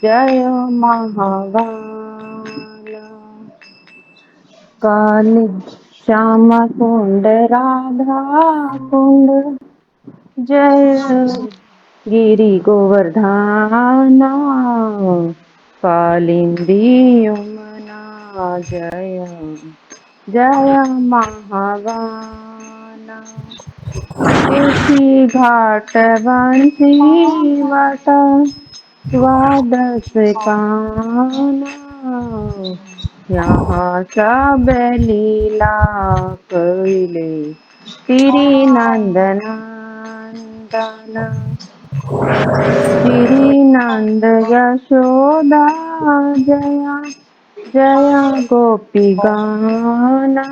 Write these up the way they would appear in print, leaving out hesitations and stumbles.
जय महाकाल काली श्याम कुंड राधा कुंड जय गिरि गोवर्धना कालिंदी यमुना जय जय महागाना केशी घाट बंसी वट द्वादश काना यहाँ सब लीला कैले तिरी नंदनंदन गिरी नंद यशोदा जया जया गोपी गाना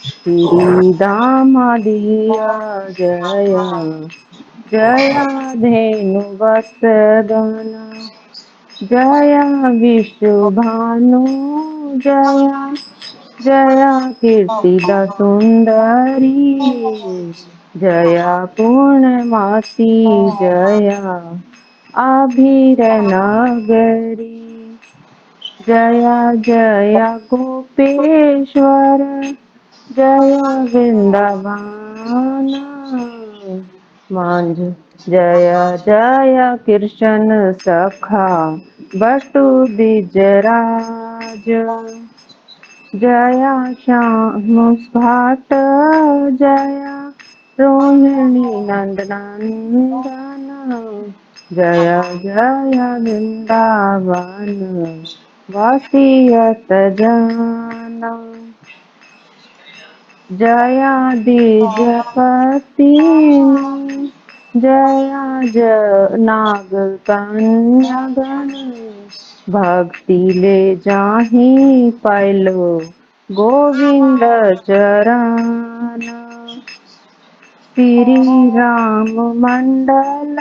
श्री दामदिया जया जया धेनुवत्सदना जया विष्णुभानु जया जया कीर्तिदा सुंदरी जया पूर्णमासी जया आभीर नगरी जया जया गोपेश्वर जया वृंदावन मांझ जया जया कृष्ण सखा बटु द्विजराज जया श्याम भाट जया रोहिणी नंदनंदन जया जया वृंदावन वासियत जाना जया द्विजपति जया नाग कन्या गण भक्ति ले जाहि पैलो गोविंद चरण श्री राम मंडल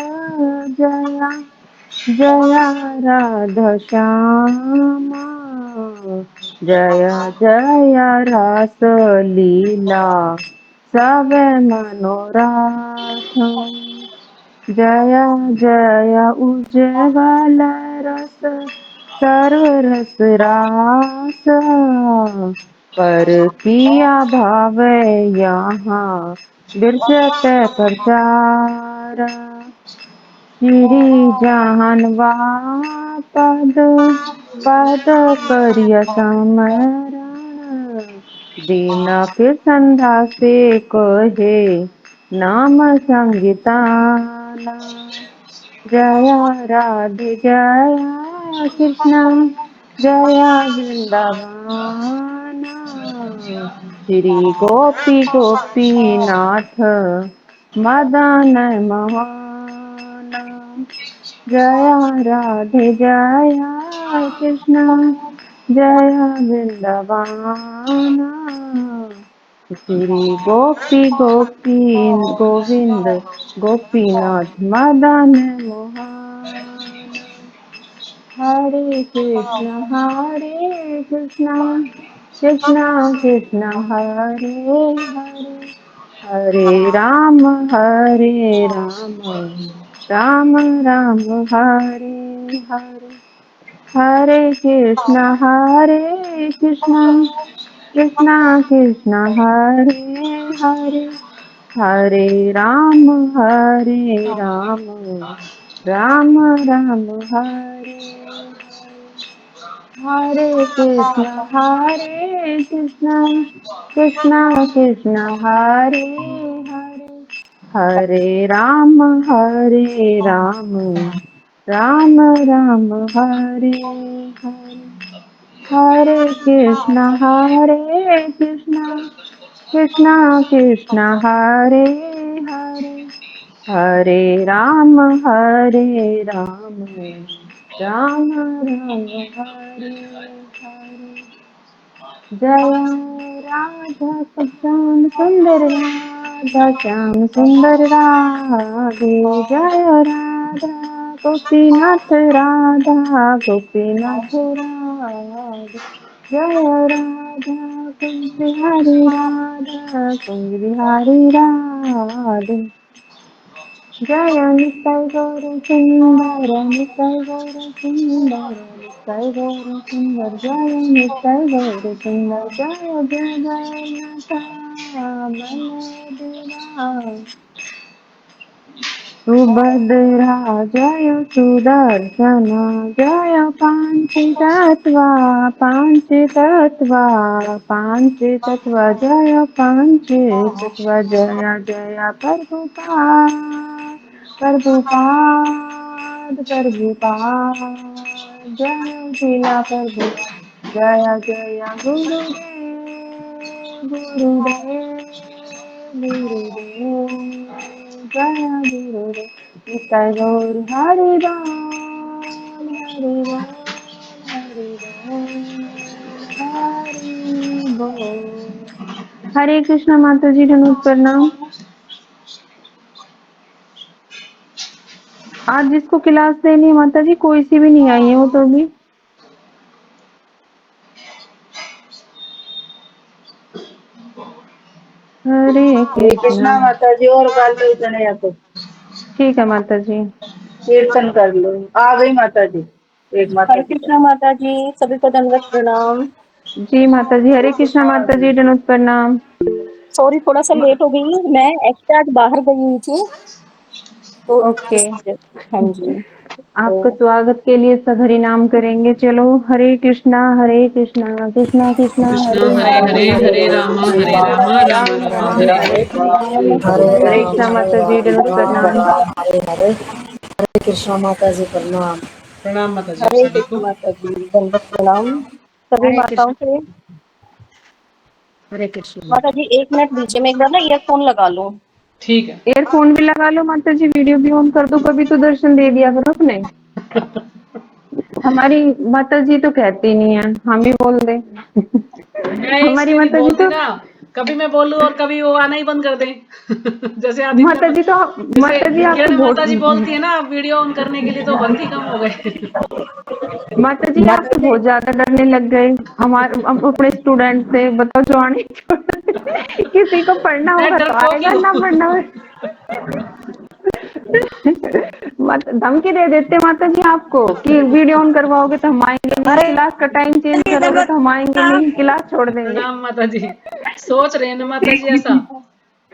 जया जया राधा श्यामा जया जया रास लीला सब मनोरथ जया जया उज्जवल रस सर्व रस रास पर किया भाव यहाँ बिरजत प्रचार श्री जहानवा पद पद करिय समरण दीनक संधा से कहे नाम संगीताना जया राधे जया कृष्ण जया वृंदावन श्री गोपी गोपीनाथ मदन मोहन जया राधे जया कृष्ण जया वृंदावन श्री गोपी गोपी गोविंद गोपीनाथ मदन मोहन हरे कृष्ण कृष्ण कृष्ण हरे हरे हरे राम राम राम हरे हरे हरे कृष्ण कृष्ण कृष्ण हरे हरे हरे राम राम राम हरे हरे कृष्ण कृष्ण कृष्ण हरे हरे हरे राम राम राम हरे हरे हरे कृष्ण कृष्ण कृष्ण हरे हरे हरे राम राम राम हरे हरे जया राधा श्याम सुंदर राधा श्याम सुंदर राधे जय राधा गोपीनाथ राधे जय राधा कुंज बिहारी राधे जय नित्य गौर सुंदर, नित्य गौर सुंदर, नित्य गौर सुंदर, जय नित्य गौर सुंदर, जय जय जगन्नाथ बलदेवा सुभद्रा, जय सुदर्शन, जय पांचतत्वा, पांचतत्वा, पांचतत्वा, जय पांचतत्वा, जय जय प्रभुपाद, प्रभुपाद, प्रभुपाद, जय शिला प्रभुपाद, जय जय गुरुदेव, गुरुदेव, गुरुदेव, जय गुरुदेव, नित्य गौर हरि बोल, हरि बोल, हरि बोल, हरि बोल। हरे कृष्णा माता जी, धनुष प्रणाम। आज जिसको क्लास देनी है माता जी, कोई सी भी नहीं आई है वो तो भी। हरे कृष्णा माता जी, और कर लो इतने या तो ठीक है माता जी। कीर्तन कर लो। आ गई माता जी। एक माता हरे कृष्णा माता जी, सभी को दंडवत प्रणाम। जी माता जी, हरे कृष्णा माता जी, धनुष प्रणाम। सॉरी थोड़ा सा लेट हो गई, मैं एक्स्ट्रा आज बाहर गई हुई थी तो ओके, इस वजह से। हाँ जी, आपका तो स्वागत के लिए सब हरि नाम करेंगे। चलो, हरे कृष्णा कृष्णा कृष्णा कृष्णा हरे हरे हरे, हरे, हरे हरे रामा राम राम हरे हरे। हरे कृष्णा माता जी, धनुष प्रणाम। हरे कृष्णा माता जी प्रणाम। प्रणाम माता जी, आप हरे सभी को। कृष्णा माता जी, दंडवत प्रणाम सभी हरे माताओं कृष्ण, से। हरे कृष्ण माता माता। जी 1 मिनट दीजिए, मैं एक बार ना ईयरफोन लगा लूं। ठीक है। एयरफोन भी लगा लो माता जी, वीडियो भी ऑन कर दो, कभी तो दर्शन दे दिया करो अपने। हमारी माता जी तो कहती नहीं है, हम ही बोल दे। मैं हमारी इसलिए नहीं माता जी बोलती तो, ना, कभी मैं बोलूं और कभी वो आना ही बंद कर दें। जैसे आदित्य माता जी तो, जैसे माता जी आपको किरण माता जी बहुत, बोलती है ना वीडियो ऑन करने के लिए, तो भक्ति कम हो गए। माता जी आप माता तो जी बहुत ज्यादा डरने लग गए। हमारे अपने स्टूडेंट से बताओ जो आने किसी को पढ़ना मैं होगा तो डरपोकी आएगा, ना पढ़ना हूँ। होगा। धमकी दे देते माता जी आपको कि वीडियो ऑन करवाओगे तो हम आएंगे नहीं, हरे क्लास का टाइम चेंज करोगे तो हम आएंगे नहीं, क्लास छोड़ देंगे। प्रणाम माता जी। सोच रहे हैं ना माता जी ऐसा।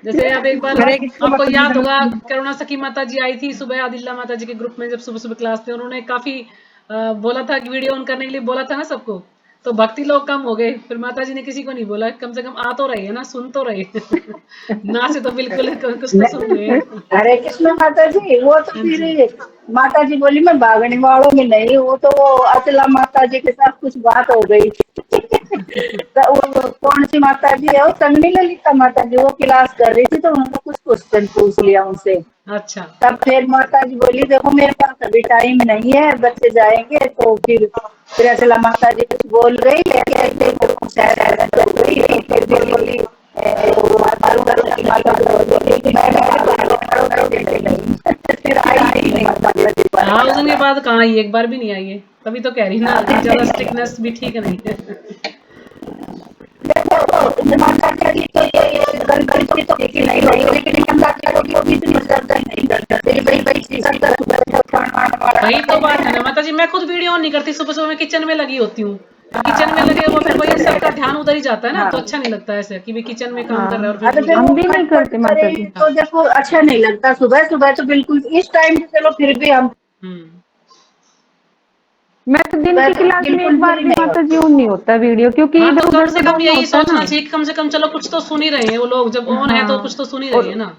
जैसे अब एक बार हरे कृष्ण आपको माता जी याद होगा, प्रणाम। करुणा सखी माता जी आई थी सुबह आदिल्ला माता जी के ग्रुप में, जब सुबह सुबह क्लास थे, उन्होंने काफी बोला था कि वीडियो ऑन करने के लिए बोला था ना सबको। तो भक्ति लोग कम हो गए, फिर माता जी ने किसी को नहीं बोला, कम से कम आ तो रहे है ना, सुन तो रहे। ना से तो बिल्कुल कुछ तो सुन रहे हैं। हरे कृष्ण माता जी, वो तो हाँ जी। फिर माता जी बोली मैं भागने वालों में नहीं, वो तो वो अचला माता जी के साथ कुछ बात हो गई। तो वो कौन सी माता जी है, वो संगनी ललिता माता जी, वो क्लास कर रही थी तो उन्होंने कुछ क्वेश्चन पूछ लिया उनसे। अच्छा। तब फिर माता जी बोली देखो मेरे पास अभी टाइम नहीं है, बच्चे जाएंगे तो फिर अचला माता जी कुछ बोल गई, ऐसे ऐसे वो शायद ऐसा चल गई, तो फिर बोली वो माता की माता बोली कि मैं बाहर खड़ो कर देने लगी। फिर आई नहीं माता जी हाँ, उस दिन के दोबारा। बाद कहाँ आई, एक बार भी नहीं आई है। तभी तो कह रही ना कि ज्यादा स्ट्रिक्टनेस भी ठीक नहीं है। देखो माता जी तो ये गलती तो की नहीं होगी, लेकिन माता जी को भी इतनी श्रद्धा नहीं करता, फिर भाई भाई श्रद्धा वही तो बात है ना माता जी, मैं खुद वीडियो ऑन नहीं करती, सुबह सुबह मैं किचन में लगी होती हूँ। किचन में लगे हुआ फिर वही सबका ध्यान उधर ही जाता है ना, हाँ तो अच्छा नहीं लगता ऐसे कि भी किचन में काम कर रहा है और हाँ, फिर अगर जब वीडियो। वो हम भी नहीं खटपट करते माता करे जी। तो देखो अच्छा नहीं लगता, सुबह सुबह तो बिल्कुल इस टाइम से चलो फिर भी हम हम्म। मैं तो दिन सुबह की तो क्लास में बिल्कुल एक बार भी नहीं माता जी होती। ऑन नहीं होता वीडियो, क्योंकि हाँ, तो इधर कम उधर से से कम बोलना यही होता है सोचना ना। चाहिए कि कम से कम चलो कुछ तो सुन ही रहे हैं वो लोग, जब ऑन है तो हाँ, कुछ तो सुन ही रहे और हैं ना।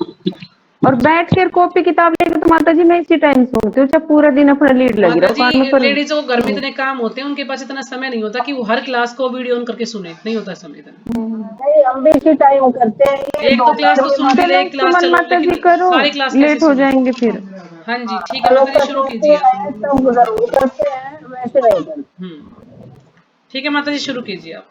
और बैठ कर कॉपी किताब लेकर तो माता जी मैं इसी टाइम सुनती हूँ, जब पूरा दिन अपना लीड लगी माता रहो जी, कानों पर। लेडीजों को घर में इतने काम होते हैं, उनके पास इतना समय नहीं होता कि वो हर क्लास को वीडियो ऑन करके सुने, नहीं होता समय इतना। नहीं हम भी इसी टाइम करते हैं, ये एक दो दो क्लास तो टाइम सुन भी ले, चलो एक क्लास सुमन चलो, माता जी लेकिन करो, सारी क्लास कैसे लेट हो सुने। जाएंगे फिर। हाँ जी, ठीक है माता जी, शुरू कीजिए आप। हम जरूर करते हैं, वैसे नहीं करते। ठीक है माता जी, शुरू कीजिए आप।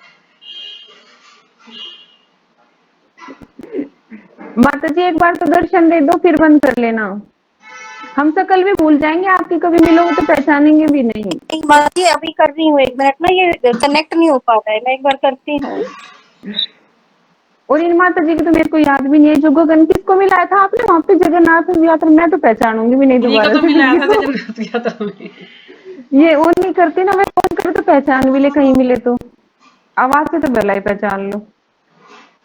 माता जी एक बार तो दर्शन दे दो, फिर बंद कर लेना। हम तो कल भी भूल जाएंगे, आपकी कभी मिलोगे तो पहचानेंगे भी नहीं। माता जी अभी कर रही हूँ, 1 मिनट ना, ये कनेक्ट नहीं हो पा रहा है, मैं एक बार करती हूँ। और इन माता जी की तो मेरे को याद भी नहीं है। जो गगन किसको मिलाया था आपने वहां पे जगन्नाथ यात्रा? मैं तो पहचानूंगी भी नहीं इन्हीं को दोबारा तो से मिलाया किसी था को। जगन्नाथ यात्रा में। ये वो नहीं करती ना, मैं फोन करे तो पहचान भी ले कहीं मिले तो। आवाज से तो भला ही पहचान लो।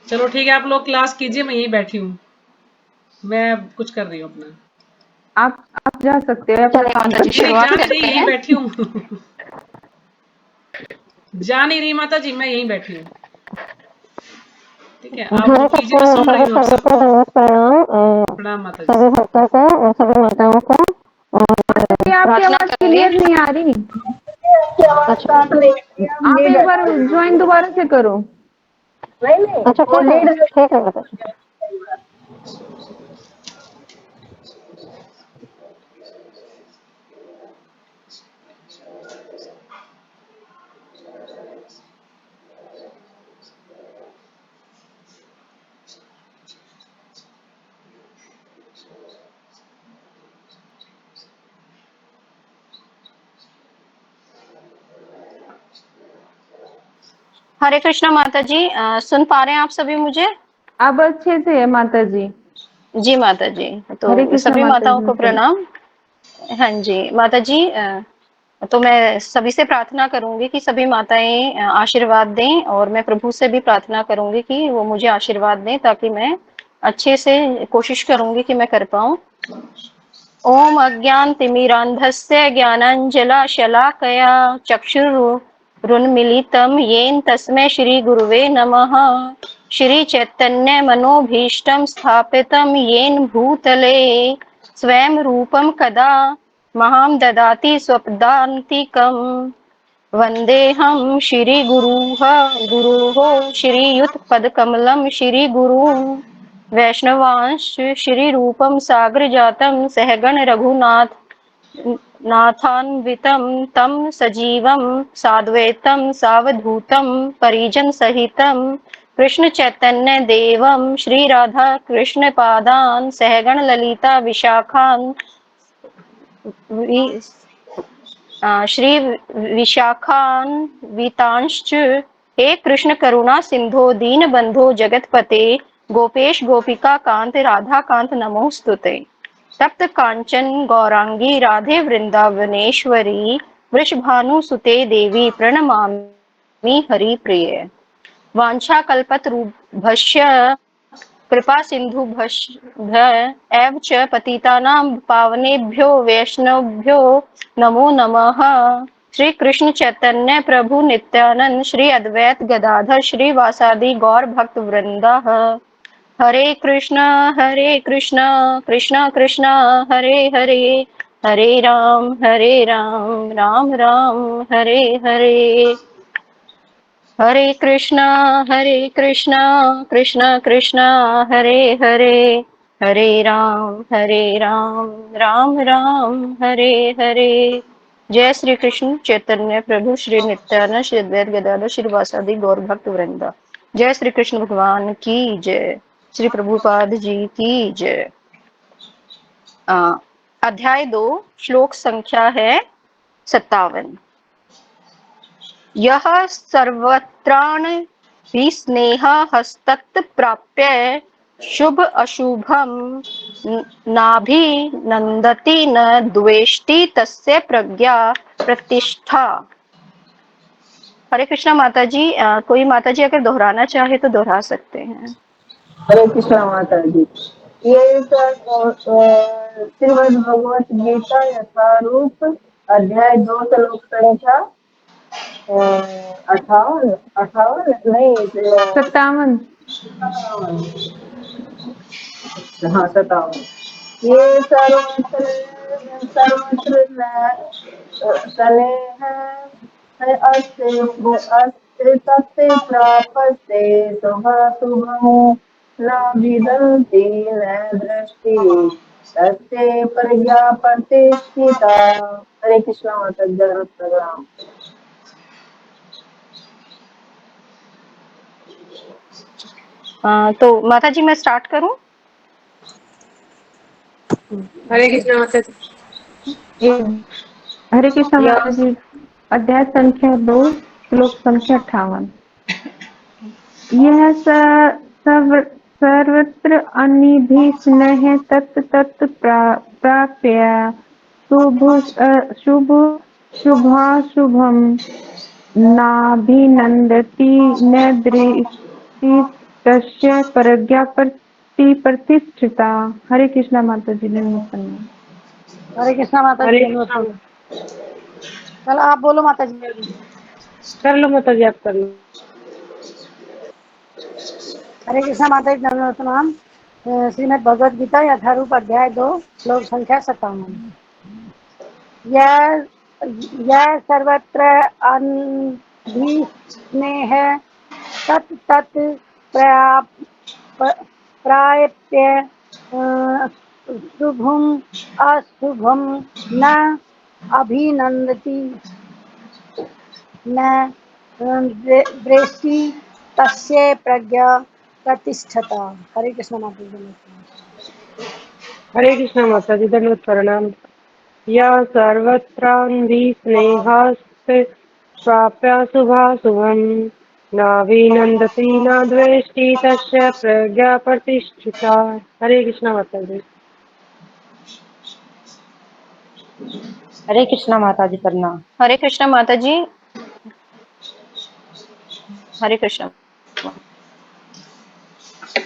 चलो ठीक है, आप लोग क्लास कीजिए, मैं यहीं बैठी हूँ, मैं कुछ कर रही हूँ अपना। आप जा सकते हो, अपना काम कर नहीं नहीं, सकते जा नहीं रही, यहीं बैठी हूँ। जा नहीं रही माता जी, मैं यहीं बैठी हूँ। ठीक है, आप लोग कीजिए, मैं सुन रही हूँ आप सबको। प्रणाम माता जी। हो। आपकी आवाज क्लियर नहीं आ रही। काट रही है, हम आप लीड एक बार ज्वाइन दोबारा से करो। नहीं वो लीड हरे कृष्णा माता जी, सुन पा रहे हैं आप सभी मुझे? अब अच्छे से है माता जी। जी माता जी। हरे तो कृष्णा सभी माता माताओं जी को माता जी। प्रणाम। हाँ जी माता जी, तो मैं सभी से प्रार्थना करूंगी कि सभी माताएं आशीर्वाद दें, और मैं प्रभु से भी प्रार्थना करूंगी कि वो मुझे आशीर्वाद दें, ताकि मैं अच्छे से कोशिश करूंगी कि मैं कर पाऊं। ओम अज्ञानतिमिरान्धस्य ज्ञानाञ्जलाशलाकया चक्षुरुन्मीलितं येन तस्मै श्रीगुरुवे नमः। श्रीचैतन्यमनोभीष्टं स्थापितं येन भूतले स्वयं रूपं कदा महां ददाति स्वपदान्तिकम्। वन्देऽहं गुरोः श्रीयुतपदकमलं श्रीगुरुं वैष्णवांश्च श्रीरूपं साग्रजातं सहगण नाथान्वितं तं सजीवं साद्वैतं सावधूतं परिजनसहितं कृष्ण चैतन्य देवं श्री राधा कृष्ण पादान् सहगण ललिता विशाखान् श्री विशाखान्वितांश्च। हे कृष्ण करुणा सिंधो दीनबंधो जगतपते गोपेश गोपिका कांत राधा कांत नमोस्तुते। तप्त कांचन गौरांगी राधे वृंदावनेश्वरी वृषभानुसुते देवी प्रणमामि हरिप्रिये। वाञ्छाकल्पतरुभ्यश्च कृपा सिन्धुभ्य एव च पतितानां पावनेभ्यो वैष्णवभ्यो नमो नमः। श्री कृष्ण चैतन्य प्रभु नित्यानंद श्री अद्वैत गदाधर श्रीवासादि गौर भक्त वृंदा। हरे कृष्णा कृष्णा कृष्णा हरे हरे, हरे राम राम राम हरे हरे। हरे कृष्णा कृष्णा कृष्णा हरे हरे, हरे राम राम राम हरे हरे। जय श्री कृष्ण चैतन्य प्रभु श्री नित्यानंद श्री अद्वैत गदाधर श्री वासादि गौर भक्त वृंदा। जय श्री कृष्ण भगवान की जय, श्री प्रभुपाद जी की जय। अध्याय 2 श्लोक संख्या है 57। यह सर्वत्राण स्नेह हस्तत् प्राप्य शुभ अशुभम नाभिनंदति न द्वेष्टि तस्य प्रज्ञा प्रतिष्ठा। हरे कृष्णा माता जी, कोई माता जी अगर दोहराना चाहे तो दोहरा सकते हैं। हरे कृष्णा माता जी। ये श्रीमद् भगवत गीता यथारूप अध्याय 2 श्लोक संख्या 58 नहीं 57। हाँ 57। ये सर्वत्र सर्वत्र स्नेह है अस्ति तस्य प्राप्ते शुभाशुभं न विदन्ति न दृष्टि तस्य प्रज्ञा प्रतिष्ठिता। हरे कृष्णा माता जय प्रणाम। तो माता जी मैं स्टार्ट करूं? हरे कृष्ण माता जी। हरे कृष्णा माता जी। अध्याय संख्या 2 श्लोक संख्या 58। सर्वत्र अनिभिस्नेह तत् तत् प्राप्य शुभ शुभाशुभम नाभिनंदति न दृष्टि तस्य प्रज्ञा प्रतिष्ठिता। हरे कृष्णा माता जी ने हरे कृष्णा माता जी। चलो आप बोलो माता जी। कर लो माता जी, आप कर लो। हरे कृष्णा माता जी नमोस्तुनाम। श्रीमद् भगवद गीता यथारूप अध्याय 2 श्लोक संख्या 57। यह सर्वत्र अनभिस्नेह तत् तत् प्राप्य शुभम अशुभम न अभिनंदति न दृष्टि तस्य प्रज्ञा प्रतिष्ठता। हरे कृष्ण माता जी। हरे कृष्णा माता जी, धन्यवाद प्रणाम। या सर्वत्रान्विस्नेहास्ते प्राप्य शुभाशुभं नाभिनन्दति न द्वेष्टि तस्य प्रज्ञा प्रतिष्ठिता। हरे कृष्णा माता जी। हरे कृष्णा माता जी प्रणाम। हरे कृष्णा माता जी। हरे कृष्णा।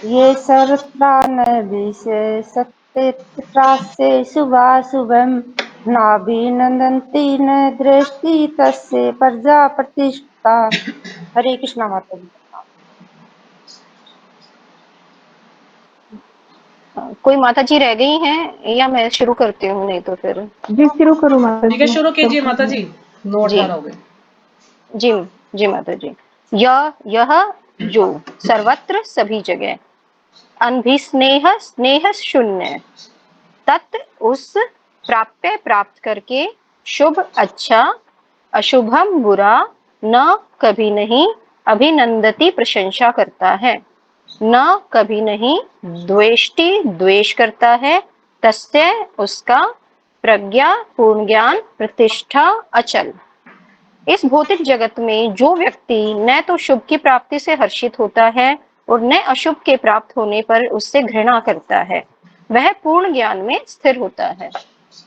ये सर्वत्रान विशेषते शुभाशुभम नाभिनंदन्ति न दृष्टि तस्य प्रजा प्रतिष्ठा। हरे कृष्णा माता जी। कोई माता जी रह गई हैं या मैं शुरू करती हूँ? नहीं तो फिर जी शुरू करो माता ठीक है, जी। शुरू कीजिए माता जी। 9:18 हो गए। जी जी माता जी। यह जो सर्वत्र सभी जगह अनभिस्नेह स्नेह शून्य तत् उस प्राप्य प्राप्त करके शुभ अच्छा अशुभम बुरा न कभी नहीं अभिनंदती प्रशंसा करता है, न कभी नहीं द्वेष्टि द्वेष करता है, तस्य उसका प्रज्ञा पूर्ण ज्ञान प्रतिष्ठा अचल। इस भौतिक जगत में जो व्यक्ति न तो शुभ की प्राप्ति से हर्षित होता है और न अशुभ के प्राप्त होने पर उससे घृणा करता है, वह पूर्ण ज्ञान में स्थिर होता है।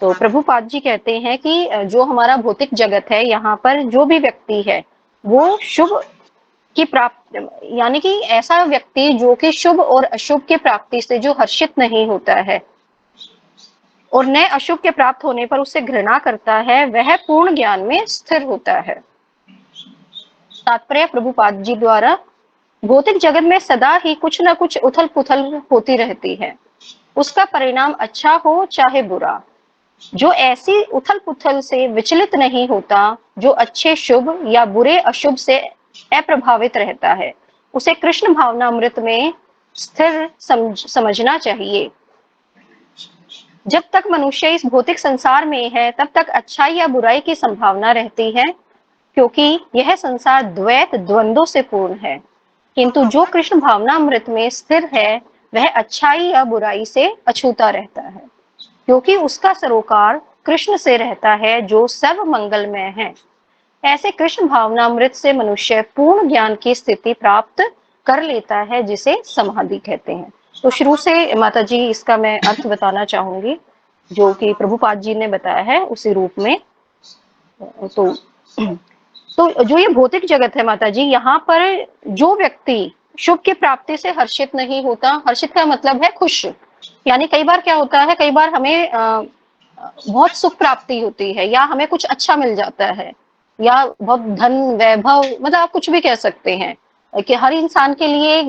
तो प्रभुपाद जी कहते हैं कि जो हमारा भौतिक जगत है, यहाँ पर जो भी व्यक्ति है वो शुभ की प्राप्ति, यानी कि ऐसा व्यक्ति जो कि शुभ और अशुभ की प्राप्ति से जो हर्षित नहीं होता है और न अशुभ के प्राप्त होने पर उससे घृणा करता है, वह पूर्ण ज्ञान में स्थिर होता है। तात्पर्य प्रभुपाद जी द्वारा भौतिक जगत में सदा ही कुछ न कुछ उथल पुथल होती रहती है, उसका परिणाम अच्छा हो चाहे बुरा। जो ऐसी उथल पुथल से विचलित नहीं होता, जो अच्छे शुभ या बुरे अशुभ से अप्रभावित रहता है, उसे कृष्ण भावनामृत में स्थिर समझना चाहिए। जब तक मनुष्य इस भौतिक संसार में है तब तक अच्छाई या बुराई की संभावना रहती है, क्योंकि यह संसार द्वैत द्वंद्वों से पूर्ण है। किंतु जो कृष्ण भावनामृत में स्थिर है वह अच्छाई या बुराई से अछूता रहता है, क्योंकि उसका सरोकार कृष्ण से रहता है जो सर्व मंगलमय है। ऐसे कृष्ण भावनामृत से मनुष्य पूर्ण ज्ञान की स्थिति प्राप्त कर लेता है, जिसे समाधि कहते हैं। तो शुरू से माता जी इसका मैं अर्थ बताना चाहूंगी, जो कि प्रभुपाद जी ने बताया है उसी रूप में। तो जो ये भौतिक जगत है माता जी, यहाँ पर जो व्यक्ति शुभ की प्राप्ति से हर्षित नहीं होता, हर्षित का मतलब है खुश, यानी कई बार क्या होता है, कई बार हमें बहुत सुख प्राप्ति होती है या हमें कुछ अच्छा मिल जाता है या बहुत धन वैभव, मतलब आप कुछ भी कह सकते हैं कि हर इंसान के लिए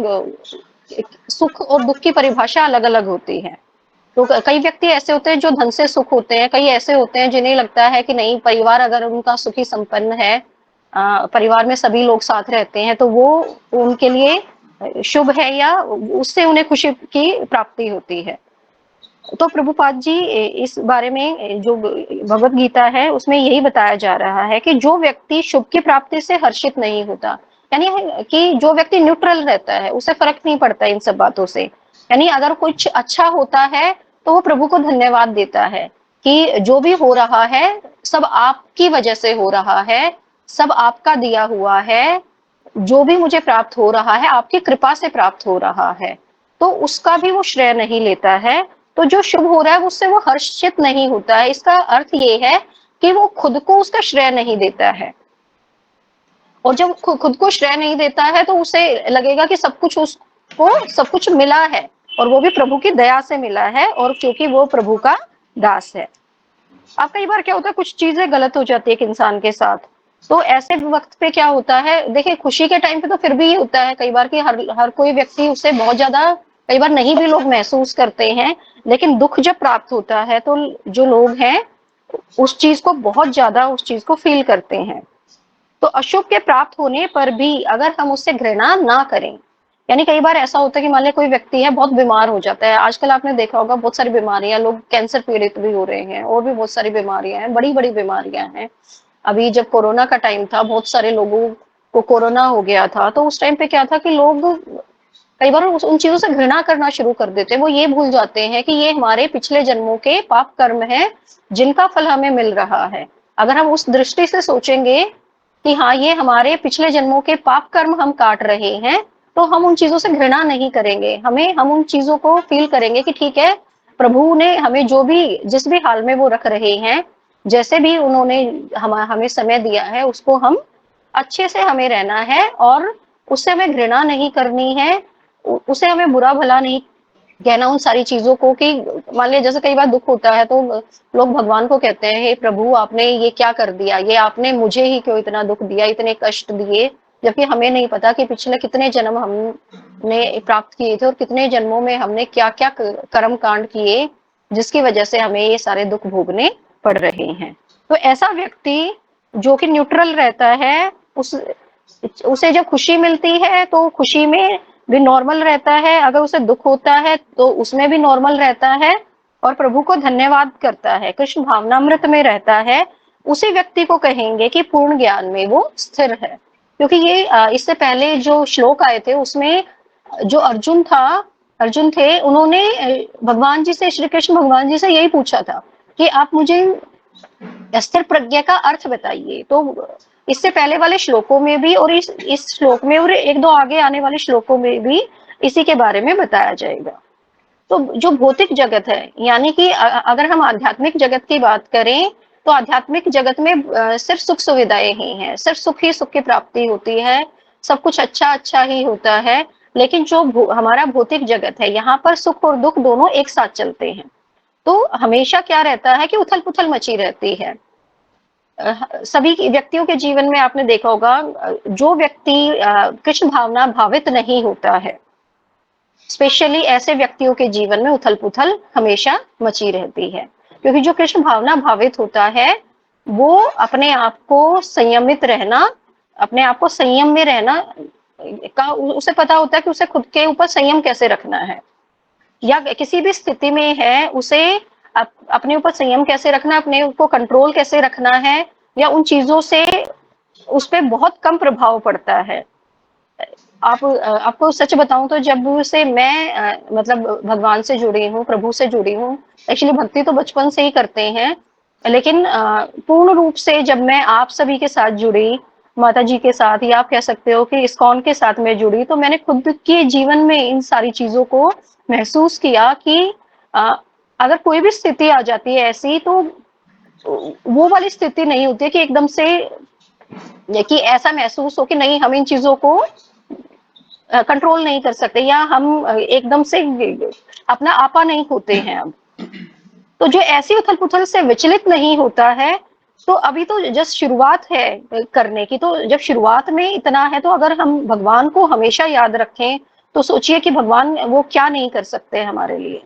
सुख और दुख की परिभाषा अलग अलग होती है। तो कई व्यक्ति ऐसे होते हैं जो धन से सुख होते हैं, कई ऐसे होते हैं जिन्हें लगता है कि नहीं, परिवार अगर उनका सुखी संपन्न है, परिवार में सभी लोग साथ रहते हैं, तो वो उनके लिए शुभ है या उससे उन्हें खुशी की प्राप्ति होती है। तो प्रभुपाद जी इस बारे में जो भगवत गीता है उसमें यही बताया जा रहा है कि जो व्यक्ति शुभ की प्राप्ति से हर्षित नहीं होता, यानी कि जो व्यक्ति न्यूट्रल रहता है, उसे फर्क नहीं पड़ता इन सब बातों से, यानी अगर कुछ अच्छा होता है तो वो प्रभु को धन्यवाद देता है कि जो भी हो रहा है सब आपकी वजह से हो रहा है, सब आपका दिया हुआ है, जो भी मुझे प्राप्त हो रहा है आपकी कृपा से प्राप्त हो रहा है, तो उसका भी वो श्रेय नहीं लेता है। तो जो शुभ हो रहा है उससे वो हर्षित नहीं होता है। इसका अर्थ ये है कि वो खुद को उसका श्रेय नहीं देता है, और जब खुद को श्रेय नहीं देता है तो उसे लगेगा कि सब कुछ उसको सब कुछ मिला है, और वो भी प्रभु की दया से मिला है, और क्योंकि वो प्रभु का दास है। अब कई बार क्या होता है, कुछ चीजें गलत हो जाती है एक इंसान के साथ, तो ऐसे वक्त पे क्या होता है, देखिए खुशी के टाइम पे तो फिर भी ये होता है कई बार कि हर कोई व्यक्ति उसे बहुत ज्यादा कई बार नहीं भी लोग महसूस करते हैं, लेकिन दुख जब प्राप्त होता है तो जो लोग हैं उस चीज को बहुत ज्यादा उस चीज को फील करते हैं। तो अशुभ के प्राप्त होने पर भी अगर हम उससे घृणा ना करें, यानी कई बार ऐसा होता है कि मान लिया कोई व्यक्ति है बहुत बीमार हो जाता है, आजकल आपने देखा होगा बहुत सारी बीमारियां, लोग कैंसर पीड़ित भी हो रहे हैं, और भी बहुत सारी बीमारियां हैं, बड़ी बड़ी बीमारियां हैं। अभी जब कोरोना का टाइम था बहुत सारे लोगों को कोरोना हो गया था, तो उस टाइम पे क्या था कि लोग कई बार उन चीजों से घृणा करना शुरू कर देते हैं। वो ये भूल जाते हैं कि ये हमारे पिछले जन्मों के पाप कर्म है जिनका फल हमें मिल रहा है। अगर हम उस दृष्टि से सोचेंगे कि हाँ ये हमारे पिछले जन्मों के पाप कर्म हम काट रहे हैं, तो हम उन चीजों से घृणा नहीं करेंगे, हम उन चीजों को फील करेंगे कि ठीक है, प्रभु ने हमें जो भी जिस भी हाल में वो रख रहे हैं, जैसे भी उन्होंने हमें समय दिया है, उसको हम अच्छे से हमें रहना है, और उससे हमें घृणा नहीं करनी है, उसे हमें बुरा भला नहीं कहना उन सारी चीजों को। कि मान लिया जैसे कई बार दुख होता है तो लोग भगवान को कहते हैं, हे प्रभु आपने ये क्या कर दिया, ये आपने मुझे ही क्यों इतना दुख दिया, इतने कष्ट दिए, जबकि हमें नहीं पता कि पिछले कितने जन्म हमने प्राप्त किए थे और कितने जन्मों में हमने क्या क्या कर्म कांड किए जिसकी वजह से हमें ये सारे दुख भोगने पड़ रहे हैं। तो ऐसा व्यक्ति जो कि न्यूट्रल रहता है, उसे जब खुशी मिलती है तो खुशी में भी नॉर्मल रहता है, अगर उसे दुख होता है तो उसमें भी नॉर्मल रहता है, और प्रभु को धन्यवाद करता है, कृष्ण भावनामृत में रहता है। उसी व्यक्ति को कहेंगे कि पूर्ण ज्ञान में वो स्थिर है। क्योंकि ये इससे पहले जो श्लोक आए थे उसमें जो अर्जुन थे, उन्होंने भगवान जी से, श्री कृष्ण भगवान जी से यही पूछा था कि आप मुझे स्थिर प्रज्ञा का अर्थ बताइए। तो इससे पहले वाले श्लोकों में भी और इस श्लोक में और एक दो आगे आने वाले श्लोकों में भी इसी के बारे में बताया जाएगा। तो जो भौतिक जगत है, यानी कि अगर हम आध्यात्मिक जगत की बात करें तो आध्यात्मिक जगत में सिर्फ सुख सुविधाएं ही हैं, सिर्फ सुख ही सुख की प्राप्ति होती है, सब कुछ अच्छा अच्छा ही होता है। लेकिन जो हमारा भौतिक जगत है, यहाँ पर सुख और दुख दोनों एक साथ चलते हैं। तो हमेशा क्या रहता है कि उथल पुथल मची रहती है। सभी व्यक्तियों के जीवन में आपने देखा होगा, जो व्यक्ति कृष्ण भावना भावित नहीं होता है, स्पेशली ऐसे व्यक्तियों के जीवन में उथल पुथल हमेशा मची रहती है। क्योंकि जो कृष्ण भावना भावित होता है वो अपने आप को संयमित रहना, अपने आप को संयम में रहना का उसे पता होता है कि उसे खुद के ऊपर संयम कैसे रखना है, या किसी भी स्थिति में है उसे अपने ऊपर संयम कैसे रखना, अपने को कंट्रोल कैसे रखना है, या उन चीजों से उस पर बहुत कम प्रभाव पड़ता है। आपको सच बताऊं तो जब से मैं मतलब भगवान से जुड़ी हूँ, प्रभु से जुड़ी हूँ, एक्चुअली भक्ति तो बचपन से ही करते हैं, लेकिन पूर्ण रूप से जब मैं आप सभी के साथ जुड़ी, माता जी के साथ, या आप कह सकते हो कि इस्कॉन के साथ में जुड़ी, तो मैंने खुद के जीवन में इन सारी चीजों को महसूस किया कि अगर कोई भी स्थिति आ जाती है ऐसी, तो वो वाली स्थिति नहीं होती है कि एकदम से कि ऐसा महसूस हो कि नहीं हम इन चीजों को कंट्रोल नहीं कर सकते, या हम एकदम से अपना आपा नहीं होते हैं। अब तो जो ऐसी उथल पुथल से विचलित नहीं होता है, तो अभी तो जस्ट शुरुआत है करने की। तो जब शुरुआत में इतना है, तो अगर हम भगवान को हमेशा याद रखें तो सोचिए कि भगवान वो क्या नहीं कर सकते हमारे लिए।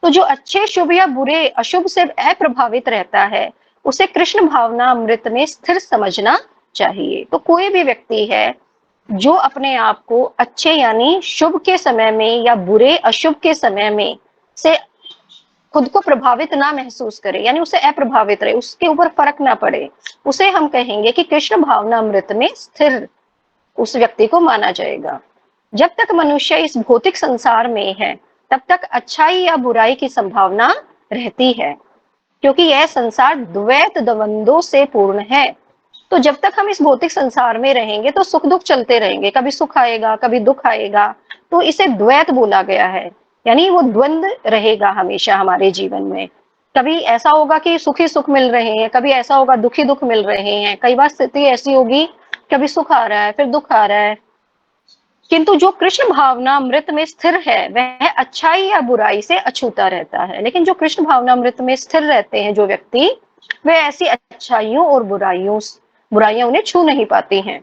तो जो अच्छे शुभ या बुरे अशुभ से अप्रभावित रहता है उसे कृष्ण भावना अमृत में स्थिर समझना चाहिए। तो कोई भी व्यक्ति है जो अपने आप को अच्छे यानी शुभ के समय में या बुरे अशुभ के समय में से खुद को प्रभावित ना महसूस करे, यानी उसे अप्रभावित रहे, उसके ऊपर फर्क ना पड़े, उसे हम कहेंगे कि कृष्ण भावना अमृत में स्थिर उस व्यक्ति को माना जाएगा। जब तक मनुष्य इस भौतिक संसार में है तब तक अच्छाई या बुराई की संभावना रहती है, क्योंकि यह संसार द्वैत द्वंद्वों से पूर्ण है। तो जब तक हम इस भौतिक संसार में रहेंगे तो सुख दुख चलते रहेंगे, कभी सुख आएगा कभी दुख आएगा। तो इसे द्वैत बोला गया है, यानी वो द्वंद रहेगा हमेशा हमारे जीवन में। कभी ऐसा होगा कि सुख ही सुख मिल रहे हैं, कभी ऐसा होगा दुख ही दुख मिल रहे हैं। कई बार स्थिति ऐसी होगी, कभी सुख आ रहा है फिर दुख आ रहा है। किंतु जो कृष्ण भावना अमृत में स्थिर है वह अच्छाई या बुराई से अछूता रहता है। लेकिन जो कृष्ण भावना अमृत में स्थिर रहते हैं जो व्यक्ति, वे ऐसी अच्छाइयों और बुराइयां उन्हें छू नहीं पाती हैं,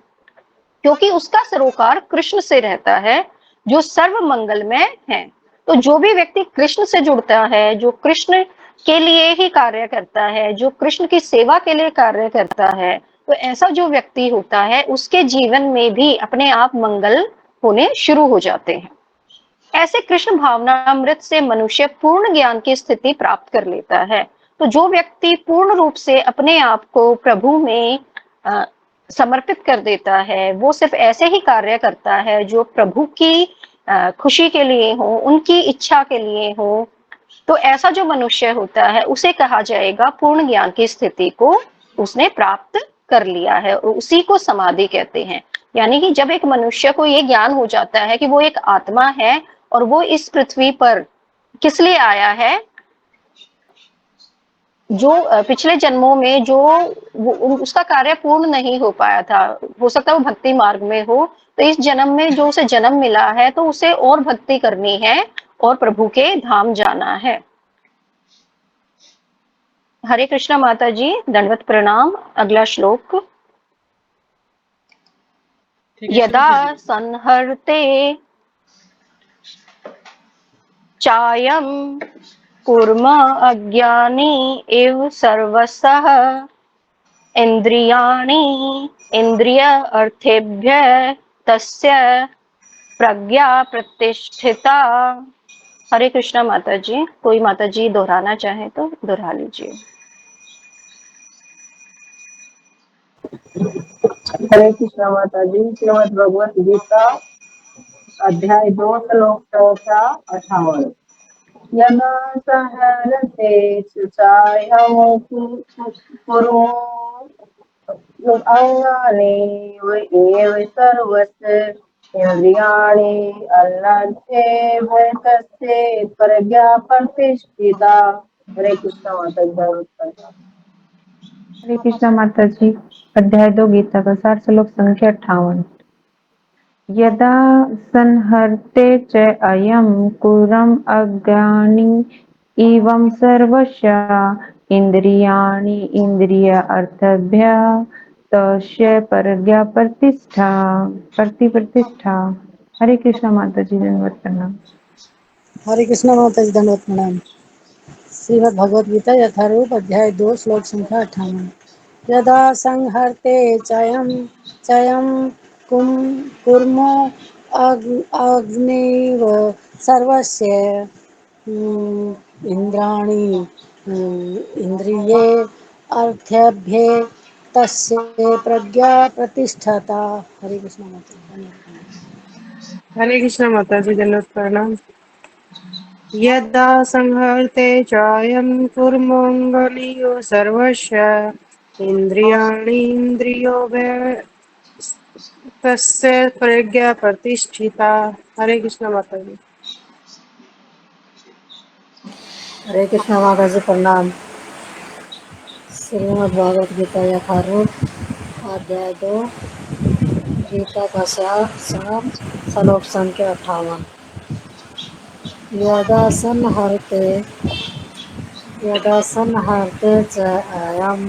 क्योंकि उसका सरोकार कृष्ण से रहता है जो सर्व मंगलमय है। तो जो भी व्यक्ति कृष्ण से जुड़ता है, जो कृष्ण के लिए ही कार्य करता है, जो कृष्ण की सेवा के लिए कार्य करता है, तो ऐसा जो व्यक्ति होता है उसके जीवन में भी अपने आप मंगल होने शुरू हो जाते हैं। ऐसे कृष्ण भावनामृत से मनुष्य पूर्ण ज्ञान की स्थिति प्राप्त कर लेता है। तो जो व्यक्ति पूर्ण रूप से अपने आप को प्रभु में समर्पित कर देता है, वो सिर्फ ऐसे ही कार्य करता है जो प्रभु की खुशी के लिए हो, उनकी इच्छा के लिए हो। तो ऐसा जो मनुष्य होता है उसे कहा जाएगा पूर्ण ज्ञान की स्थिति को उसने प्राप्त कर लिया है, और उसी को समाधि कहते हैं। यानी कि जब एक मनुष्य को ये ज्ञान हो जाता है कि वो एक आत्मा है और वो इस पृथ्वी पर किस लिए आया है, जो पिछले जन्मों में जो उसका कार्य पूर्ण नहीं हो पाया था, हो सकता है वो भक्ति मार्ग में हो, तो इस जन्म में जो उसे जन्म मिला है तो उसे और भक्ति करनी है और प्रभु के धाम जाना है। हरे कृष्णा माता जी, दंडवत प्रणाम। अगला श्लोक। यदा संहर्ते चायम कुर्म अज्ञानी इव सर्वसः इंद्रियाणि इंद्रिय अर्थेभ्य तस्य प्रज्ञा प्रतिष्ठिता। हरे कृष्णा माता जी, कोई माता जी दोहराना चाहे तो दोहरा लीजिए। हरे कृष्णा माता जी। श्रीमद् भगवत गीता अध्याय 2 श्लोक 58। यदा सहरते सुचायं कुरु अंगानि एव सर्वस्य इंद्रियाणि अन्नद्धे तस्य प्रज्ञा प्रतिष्ठिता। हरे कृष्णा माता जी। हरे कृष्णा माता जी। अध्याय 2 गीता का सार, श्लोक संख्या 58। यदा संहर्ते च अयं कुरम अज्ञानी एवं सर्वस्य इंद्रियाणि इंद्रिय अर्थभ्य तस्य प्रज्ञा प्रतिष्ठा। हरे कृष्णा माता जी, धन्यवाद प्रणाम। हरे कृष्णा माता जी, धन्यवाद प्रणाम। श्रीमद् भगवद गीता यथारूप अध्याय 2 श्लोक संख्या 58। यदा संहर्ते चयं कुर्मो अग्निव सर्वस्य इंद्राणि इंद्रिये अर्थभ्ये तस्य प्रज्ञा प्रतिष्ठता। हरे कृष्णा माता जी। हरे कृष्णा माता जी, धन्यवाद प्रणाम। यदा संहर्ते चायं कुर्मोऽङ्गलियो सर्वस्य इन्द्रियाणि इन्द्रियो तस्य प्रज्ञा प्रतिष्ठिता। हरे कृष्णा माता जी। हरे कृष्णा माता जी, प्रणाम। श्रीमद् भागवत गीता यथारूप अध्याय 2 गीता का सार श्लोक संख्या 58। यदा संहर्ते च अयं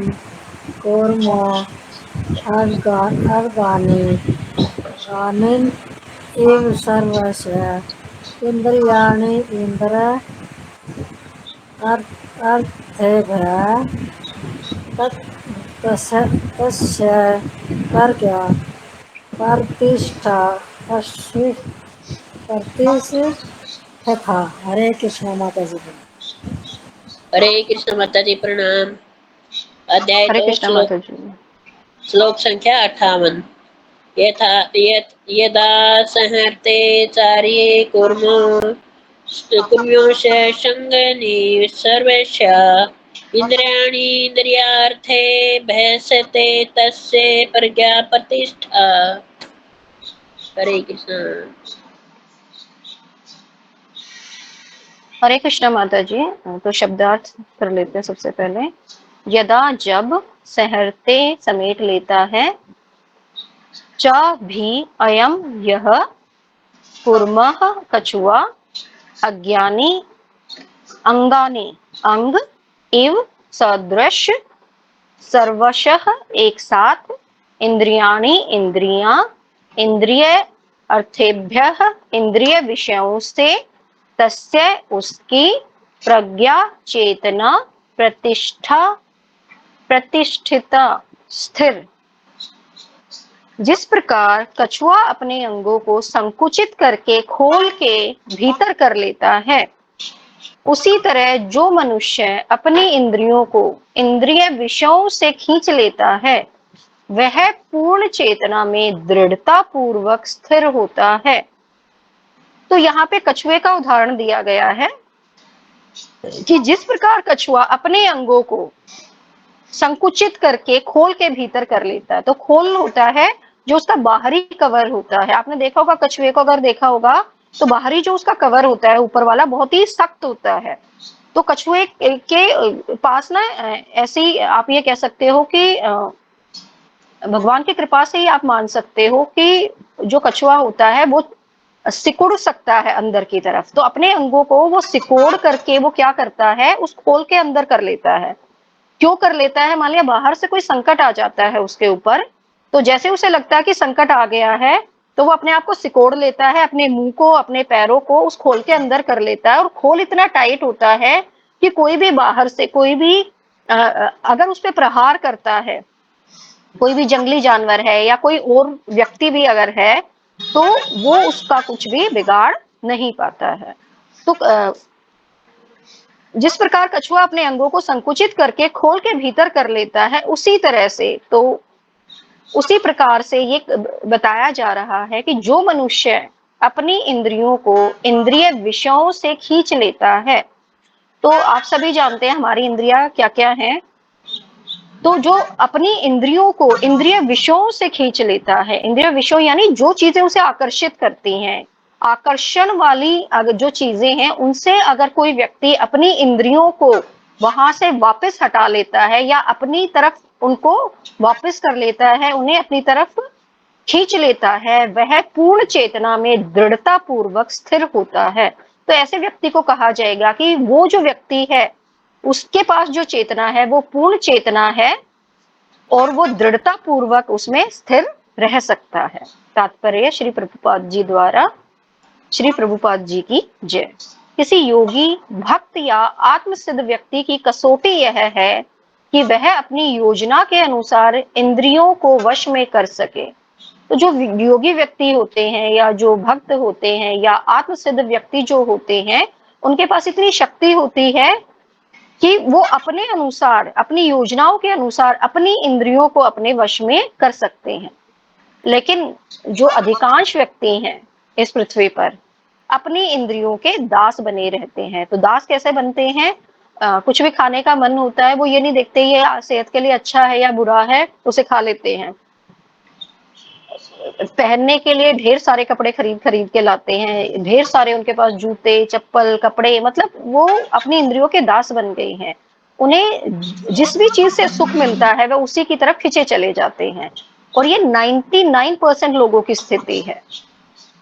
कूर्मो अर्गानिन् इव सर्वस्य इंद्रियाणि इंद्रिय अर्थेभ्य तस्य प्रज्ञा प्रतिष्ठिता। हरे कृष्णा माता जी। हरे कृष्ण माता जी, प्रणाम। अध्याय हरे 2 कृष्णा माता जी। श्लोक संख्या 58। यदा संहर्ते चार्ये कुर्मो संगनि सर्वस्य इंद्रियाणि इंद्रियार्थे भैसते तस्य प्रज्ञाप्रतिष्ठा। हरे कृष्ण। हरे कृष्णा माता जी। तो शब्दार्थ कर लेते हैं सबसे पहले। यदा जब सहरते समेट लेता है, च भी अयम यह कुर्मः कछुआ अज्ञानी अंगानी अंग इव सदृश सर्वशः एक साथ इंद्रियाणि इंद्रियां इंद्रिय अर्थेभ्यः इंद्रिय विषयों से तस्य उसकी प्रज्ञा चेतना प्रतिष्ठा प्रतिष्ठिता स्थिर। जिस प्रकार कछुआ अपने अंगों को संकुचित करके खोल के भीतर कर लेता है, उसी तरह जो मनुष्य अपनी इंद्रियों को इंद्रिय विषयों से खींच लेता है, वह पूर्ण चेतना में दृढ़ता पूर्वक स्थिर होता है। तो यहाँ पे कछुए का उदाहरण दिया गया है कि जिस प्रकार कछुआ अपने अंगों को संकुचित करके खोल के भीतर कर लेता है, तो खोल होता है जो उसका बाहरी कवर होता है। आपने देखा होगा कछुए को, अगर देखा होगा तो बाहरी जो उसका कवर होता है ऊपर वाला बहुत ही सख्त होता है। तो कछुए के पास ना ऐसी आप ये कह सकते हो कि भगवान की कृपा से ही आप मान सकते हो कि जो कछुआ होता है वो सिकुड़ सकता है अंदर की तरफ। तो अपने अंगों को वो सिकोड़ करके वो क्या करता है, उस खोल के अंदर कर लेता है। क्यों कर लेता है? मान लिया बाहर से कोई संकट आ जाता है उसके ऊपर, तो जैसे उसे लगता है कि संकट आ गया है, तो वो अपने आप को सिकोड़ लेता है, अपने मुंह को अपने पैरों को उस खोल के अंदर कर लेता है। और खोल इतना टाइट होता है कि कोई भी बाहर से कोई भी अगर उस पर प्रहार करता है, कोई भी जंगली जानवर है या कोई और व्यक्ति भी अगर है, तो वो उसका कुछ भी बिगाड़ नहीं पाता है। तो जिस प्रकार कछुआ अपने अंगों को संकुचित करके खोल के भीतर कर लेता है, उसी तरह से तो उसी प्रकार से ये बताया जा रहा है कि जो मनुष्य अपनी इंद्रियों को इंद्रिय विषयों से खींच लेता है, तो आप सभी जानते हैं हमारी इंद्रियां क्या क्या हैं। तो जो अपनी इंद्रियों को इंद्रिय विषयों से खींच लेता है, इंद्रिय विषयों यानी जो चीजें उसे आकर्षित करती हैं, आकर्षण वाली अगर जो चीजें हैं, उनसे अगर कोई व्यक्ति अपनी इंद्रियों को वहां से वापस हटा लेता है या अपनी तरफ उनको वापस कर लेता है, उन्हें अपनी तरफ खींच लेता है, वह पूर्ण चेतना में दृढ़ता पूर्वक स्थिर होता है। तो ऐसे व्यक्ति को कहा जाएगा कि वो जो व्यक्ति है उसके पास जो चेतना है वो पूर्ण चेतना है और वो दृढ़ता पूर्वक उसमें स्थिर रह सकता है। तात्पर्य श्री प्रभुपाद जी द्वारा। श्री प्रभुपाद जी की जय। किसी योगी भक्त या आत्मसिद्ध व्यक्ति की कसौटी यह है कि वह अपनी योजना के अनुसार इंद्रियों को वश में कर सके। तो जो योगी व्यक्ति होते हैं या जो भक्त होते हैं या आत्मसिद्ध व्यक्ति जो होते हैं, उनके पास इतनी शक्ति होती है कि वो अपने अनुसार अपनी योजनाओं के अनुसार अपनी इंद्रियों को अपने वश में कर सकते हैं। लेकिन जो अधिकांश व्यक्ति हैं इस पृथ्वी पर अपनी इंद्रियों के दास बने रहते हैं। तो दास कैसे बनते हैं? कुछ भी खाने का मन होता है, वो ये नहीं देखते ये सेहत के लिए अच्छा है या बुरा है, उसे खा लेते हैं। पहनने के लिए ढेर सारे कपड़े खरीद खरीद के लाते हैं, ढेर सारे उनके पास जूते चप्पल कपड़े, मतलब वो अपनी इंद्रियों के दास बन गए हैं। उन्हें जिस भी चीज से सुख मिलता है वह उसी की तरफ खींचे चले जाते हैं। और ये 99% लोगों की स्थिति है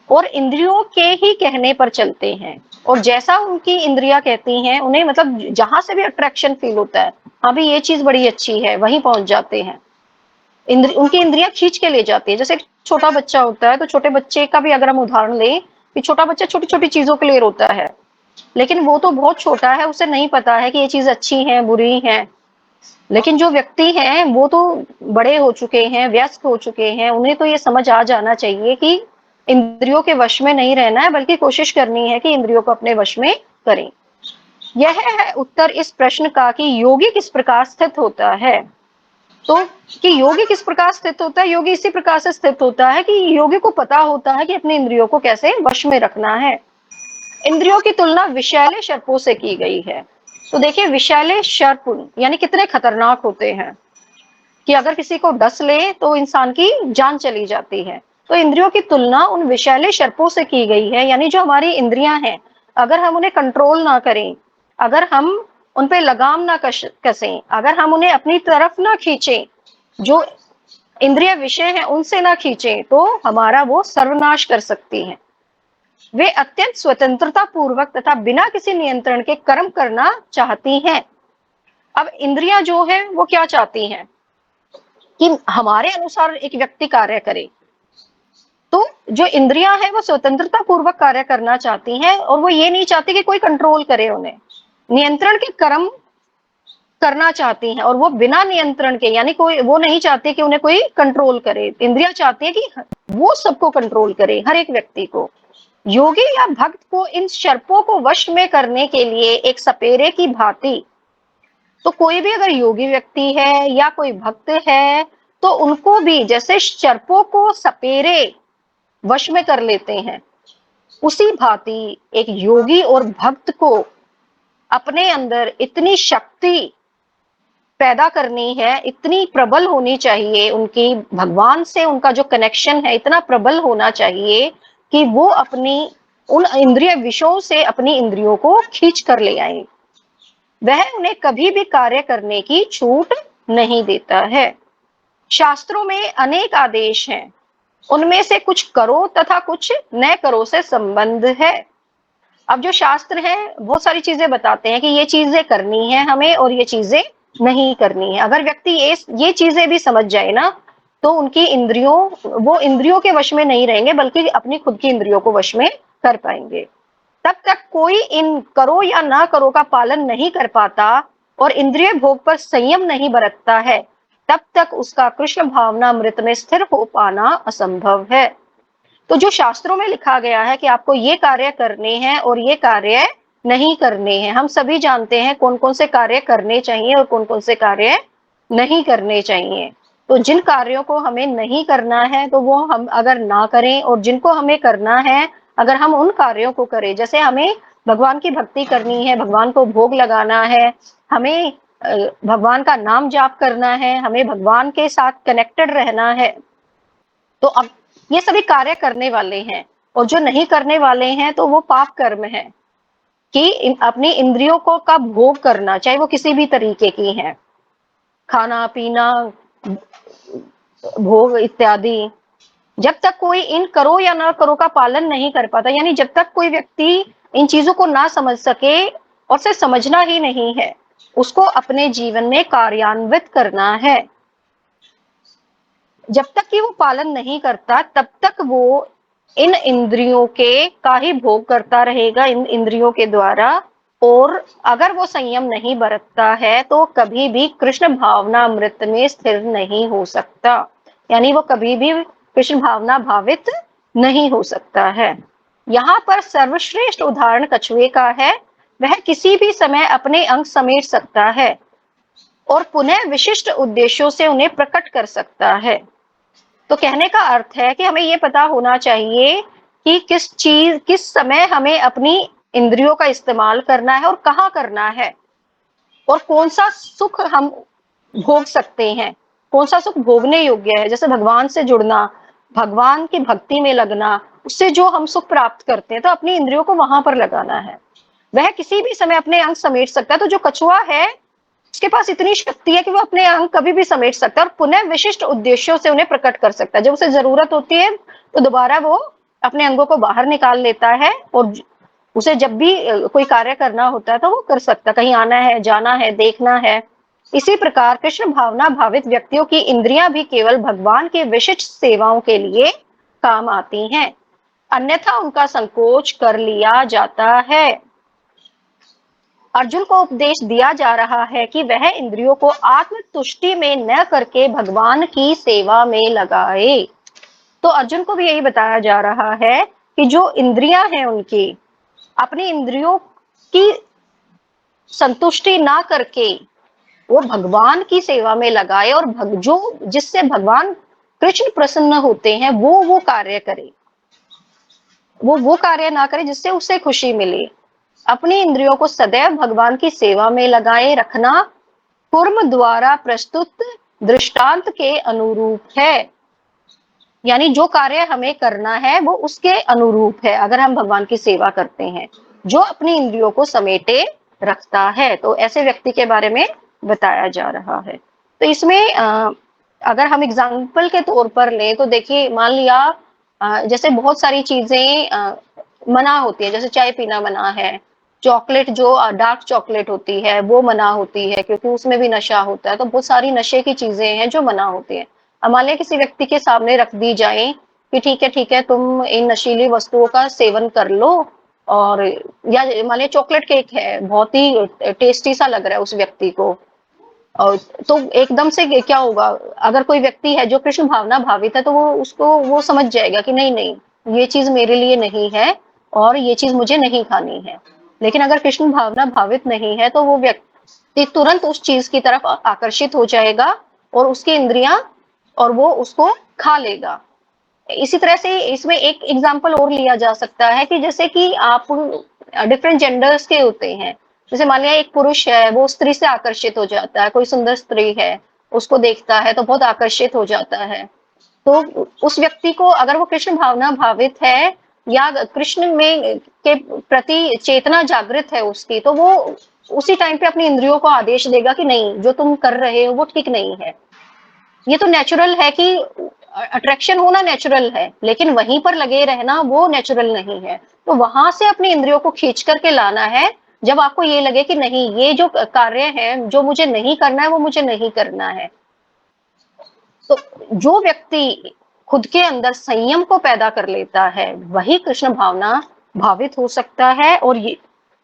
और इंद्रियों के ही कहने पर चलते हैं। और जैसा उनकी इंद्रियां कहती हैं, उन्हें मतलब जहां से भी अट्रैक्शन फील होता है, हाँ भी ये चीज बड़ी अच्छी है, वहीं पहुंच जाते हैं। उनकी इंद्रियां खींच के ले जाती है। जैसे छोटा बच्चा होता है, तो छोटे बच्चे का भी अगर हम उदाहरण लें कि छोटा बच्चा छोटी छोटी चीजों के लिए रोता है, लेकिन वो तो बहुत छोटा है, उसे नहीं पता है कि ये चीज अच्छी है बुरी है। लेकिन जो व्यक्ति हैं वो तो बड़े हो चुके हैं, वयस्क हो चुके हैं, उन्हें तो ये समझ आ जाना चाहिए कि इंद्रियों के वश में नहीं रहना है, बल्कि कोशिश करनी है कि इंद्रियों को अपने वश में करें। यह है उत्तर इस प्रश्न का कि योगी किस प्रकार स्थित होता है। तो कि योगी किस प्रकार स्थित होता है? योगी इसी प्रकार से स्थित होता है कि योगी को पता होता है कि अपने इंद्रियों को कैसे वश में रखना है। इंद्रियों की तुलना विषैले सर्पों से की गई है। तो देखिए विषैले सर्प यानी कितने खतरनाक होते हैं कि अगर किसी को डस ले तो इंसान की जान चली जाती है। तो इंद्रियों की तुलना उन विषैले सर्पों से की गई है, यानी जो हमारी इंद्रियां हैं, अगर हम उन्हें कंट्रोल ना करें, अगर हम उन पे लगाम ना कसें, अगर हम उन्हें अपनी तरफ ना खींचें, जो इंद्रिय विषय हैं उनसे ना खींचें, तो हमारा वो सर्वनाश कर सकती हैं। वे अत्यंत स्वतंत्रता पूर्वक तथा बिना किसी नियंत्रण के कर्म करना चाहती हैं। अब इंद्रियां जो है वो क्या चाहती हैं कि हमारे अनुसार एक व्यक्ति कार्य करे। तो जो इंद्रियां हैं वो स्वतंत्रता पूर्वक कार्य करना चाहती हैं और वो ये नहीं चाहती कि कोई कंट्रोल करे उन्हें, नियंत्रण के कर्म करना चाहती हैं और वो बिना नियंत्रण के, यानी कोई वो नहीं चाहती कि उन्हें कोई कंट्रोल करे। इंद्रियां चाहती है कि वो सबको कंट्रोल करे, हर एक व्यक्ति को। योगी या भक्त को इन सर्पों को वश में करने के लिए एक सपेरे की भांति, तो कोई भी अगर योगी व्यक्ति है या कोई भक्त है तो उनको भी जैसे सर्पों को सपेरे वश में कर लेते हैं, उसी भांति एक योगी और भक्त को अपने अंदर इतनी शक्ति पैदा करनी है, इतनी प्रबल होनी चाहिए, उनकी भगवान से उनका जो कनेक्शन है इतना प्रबल होना चाहिए कि वो अपनी उन इंद्रिय विषयों से अपनी इंद्रियों को खींच कर ले आए। वह उन्हें कभी भी कार्य करने की छूट नहीं देता है। शास्त्रों में अनेक आदेश हैं, उनमें से कुछ करो तथा कुछ न करो से संबंध है। अब जो शास्त्र है बहुत सारी चीजें बताते हैं कि ये चीजें करनी है हमें और ये चीजें नहीं करनी है। अगर व्यक्ति ये चीजें भी समझ जाए ना, तो उनकी वो इंद्रियों के वश में नहीं रहेंगे, बल्कि अपनी खुद की इंद्रियों को वश में कर पाएंगे। तब तक कोई इन करो या ना करो का पालन नहीं कर पाता और इंद्रिय भोग पर संयम नहीं बरतता है, तब तक उसका कृष्ण भावना अमृत में स्थिर हो पाना असंभव है। तो जो शास्त्रों में लिखा गया है कि आपको ये कार्य करने हैं और ये कार्य नहीं करने हैं, हम सभी जानते हैं कौन कौन से कार्य करने चाहिए और कौन कौन से कार्य नहीं करने चाहिए। तो जिन कार्यों को हमें नहीं करना है तो वो हम अगर ना करें, और जिनको हमें करना है अगर हम उन कार्यों को करें, जैसे हमें भगवान की भक्ति करनी है, भगवान को भोग लगाना है, हमें भगवान का नाम जाप करना है, हमें भगवान के साथ कनेक्टेड रहना है, तो अब ये सभी कार्य करने वाले हैं। और जो नहीं करने वाले हैं तो वो पाप कर्म है कि अपनी इंद्रियों को का भोग करना, चाहे वो किसी भी तरीके की है, खाना पीना भोग इत्यादि। जब तक कोई इन करो या ना करो का पालन नहीं कर पाता, यानी जब तक कोई व्यक्ति इन चीजों को ना समझ सके और से समझना ही नहीं है, उसको अपने जीवन में कार्यान्वित करना है। जब तक कि वो पालन नहीं करता तब तक वो इन इंद्रियों के का ही भोग करता रहेगा, इन इंद्रियों के द्वारा। और अगर वो संयम नहीं बरतता है तो कभी भी कृष्ण भावना अमृत में स्थिर नहीं हो सकता, यानी वो कभी भी कृष्ण भावना भावित नहीं हो सकता है। यहाँ पर सर्वश्रेष्ठ उदाहरण कछुए का है। वह किसी भी समय अपने अंग समेट सकता है और पुनः विशिष्ट उद्देश्यों से उन्हें प्रकट कर सकता है। तो कहने का अर्थ है कि हमें ये पता होना चाहिए कि किस समय हमें अपनी इंद्रियों का इस्तेमाल करना है और कहाँ करना है, और कौन सा सुख हम भोग सकते हैं, कौन सा सुख भोगने योग्य है। जैसे भगवान से जुड़ना, भगवान की भक्ति में लगना, उससे जो हम सुख प्राप्त करते हैं, तो अपनी इंद्रियों को वहां पर लगाना है। वह किसी भी समय अपने अंग समेट सकता है। तो जो कछुआ है उसके पास इतनी शक्ति है कि वो अपने अंग कभी भी समेट सकता है और पुनः विशिष्ट उद्देश्यों से उन्हें प्रकट कर सकता है। जब उसे जरूरत होती है तो दोबारा वो अपने अंगों को बाहर निकाल लेता है और उसे जब भी कोई कार्य करना होता है तो वो कर सकता है, कहीं आना है, जाना है, देखना है। इसी प्रकार कृष्ण भावना भावित व्यक्तियों की इंद्रियां भी केवल भगवान के विशिष्ट सेवाओं के लिए काम आती हैं, अन्यथा उनका संकोच कर लिया जाता है। अर्जुन को उपदेश दिया जा रहा है कि वह इंद्रियों को आत्मतुष्टि में न करके भगवान की सेवा में लगाए। तो अर्जुन को भी यही बताया जा रहा है कि जो इंद्रियां हैं उनकी, अपनी इंद्रियों की संतुष्टि ना करके वो भगवान की सेवा में लगाए और जो जिससे भगवान कृष्ण प्रसन्न होते हैं वो कार्य करे, वो कार्य ना करे जिससे उसे खुशी मिले। अपनी इंद्रियों को सदैव भगवान की सेवा में लगाए रखना कुर्म द्वारा प्रस्तुत दृष्टांत के अनुरूप है। यानी जो कार्य हमें करना है वो उसके अनुरूप है अगर हम भगवान की सेवा करते हैं, जो अपनी इंद्रियों को समेटे रखता है। तो ऐसे व्यक्ति के बारे में बताया जा रहा है। तो इसमें अगर हम एग्जाम्पल के तौर पर लें तो देखिए, मान लिया जैसे बहुत सारी चीजें मना होती है, जैसे चाय पीना मना है, चॉकलेट जो डार्क चॉकलेट होती है वो मना होती है क्योंकि उसमें भी नशा होता है। तो बहुत सारी नशे की चीजें हैं जो मना होती है। मान लिया किसी व्यक्ति के सामने रख दी जाए कि ठीक है तुम इन नशीली वस्तुओं का सेवन कर लो, और या मान लिया चॉकलेट केक है, बहुत ही टेस्टी सा लग रहा है उस व्यक्ति को, और तो एकदम से क्या होगा, अगर कोई व्यक्ति है जो कृष्ण भावना भावित है तो वो समझ जाएगा कि नहीं नहीं, ये चीज मेरे लिए नहीं है और ये चीज मुझे नहीं खानी है। लेकिन अगर कृष्ण भावना भावित नहीं है तो वो व्यक्ति तुरंत उस चीज की तरफ आकर्षित हो जाएगा और उसकी इंद्रियां, और वो उसको खा लेगा। इसी तरह से इसमें एक एग्जाम्पल और लिया जा सकता है कि जैसे कि आप डिफरेंट जेंडर्स के होते हैं, जैसे मान लिया एक पुरुष है वो स्त्री से आकर्षित हो जाता है, कोई सुंदर स्त्री है उसको देखता है तो बहुत आकर्षित हो जाता है। तो उस व्यक्ति को अगर वो कृष्ण भावना भावित है या कृष्ण में के प्रति चेतना जागृत है उसकी, तो वो उसी टाइम पे अपनी इंद्रियों को आदेश देगा कि नहीं, जो तुम कर रहे हो वो ठीक नहीं है। ये तो नेचुरल है कि अट्रैक्शन होना नेचुरल है, लेकिन वहीं पर लगे रहना वो नेचुरल नहीं है। तो वहां से अपनी इंद्रियों को खींच करके लाना है जब आपको ये लगे कि नहीं, ये जो कार्य है जो मुझे नहीं करना है वो मुझे नहीं करना है। तो जो व्यक्ति खुद के अंदर संयम को पैदा कर लेता है वही कृष्ण भावना भावित हो सकता है, और ये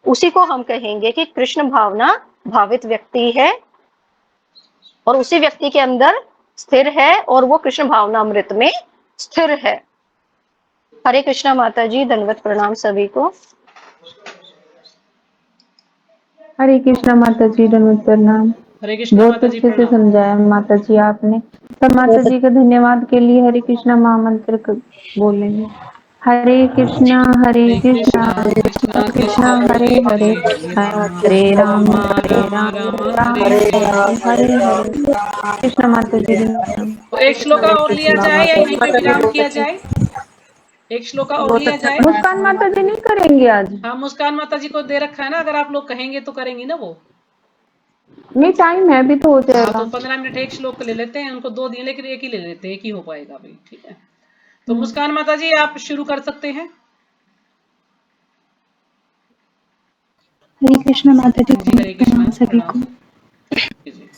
उसी को हम कहेंगे कि कृष्ण भावना भावित व्यक्ति है और उसी व्यक्ति के अंदर स्थिर है और वो कृष्ण भावना अमृत में स्थिर है। हरे कृष्णा माता जी, दंडवत प्रणाम सभी को। हरे कृष्णा माता जी, दंडवत प्रणाम। हरे कृष्णा बहुत माता जी, अच्छे से प्रणाम। समझाया माता जी आपने। सब माता जी का धन्यवाद के लिए हरे कृष्णा महामंत्र बोलेंगे। हरे कृष्णा हरे कृष्णा कृष्णा कृष्णा कृष्णा कृष्णा हरे हरे, हरे राम राम राम हरे हरे। हरे हरे। कृष्णा माता जी धन्यवाद। तो एक श्लोका और लिया जाए या यहीं पे विराम किया जाए? एक श्लोका और लिया जाए। मुस्कान माता जी नहीं करेंगे आज? हाँ, मुस्कान माता जी को दे रखा है ना, अगर आप लोग कहेंगे तो करेंगी ना वो। नहीं, टाइम है अभी तो हो हाँ, जाएगा। तो 15 मिनट एक श्लोक ले लेते हैं, उनको 2 दिए लेकिन एक ही ले लेते हैं, एक ही हो पाएगा अभी, ठीक है। तो मुस्कान माता जी आप शुरू कर सकते हैं। हरे कृष्णा माता जी, जी हरे कृष्णा, प्रणाम सभी प्रणाम। को। जी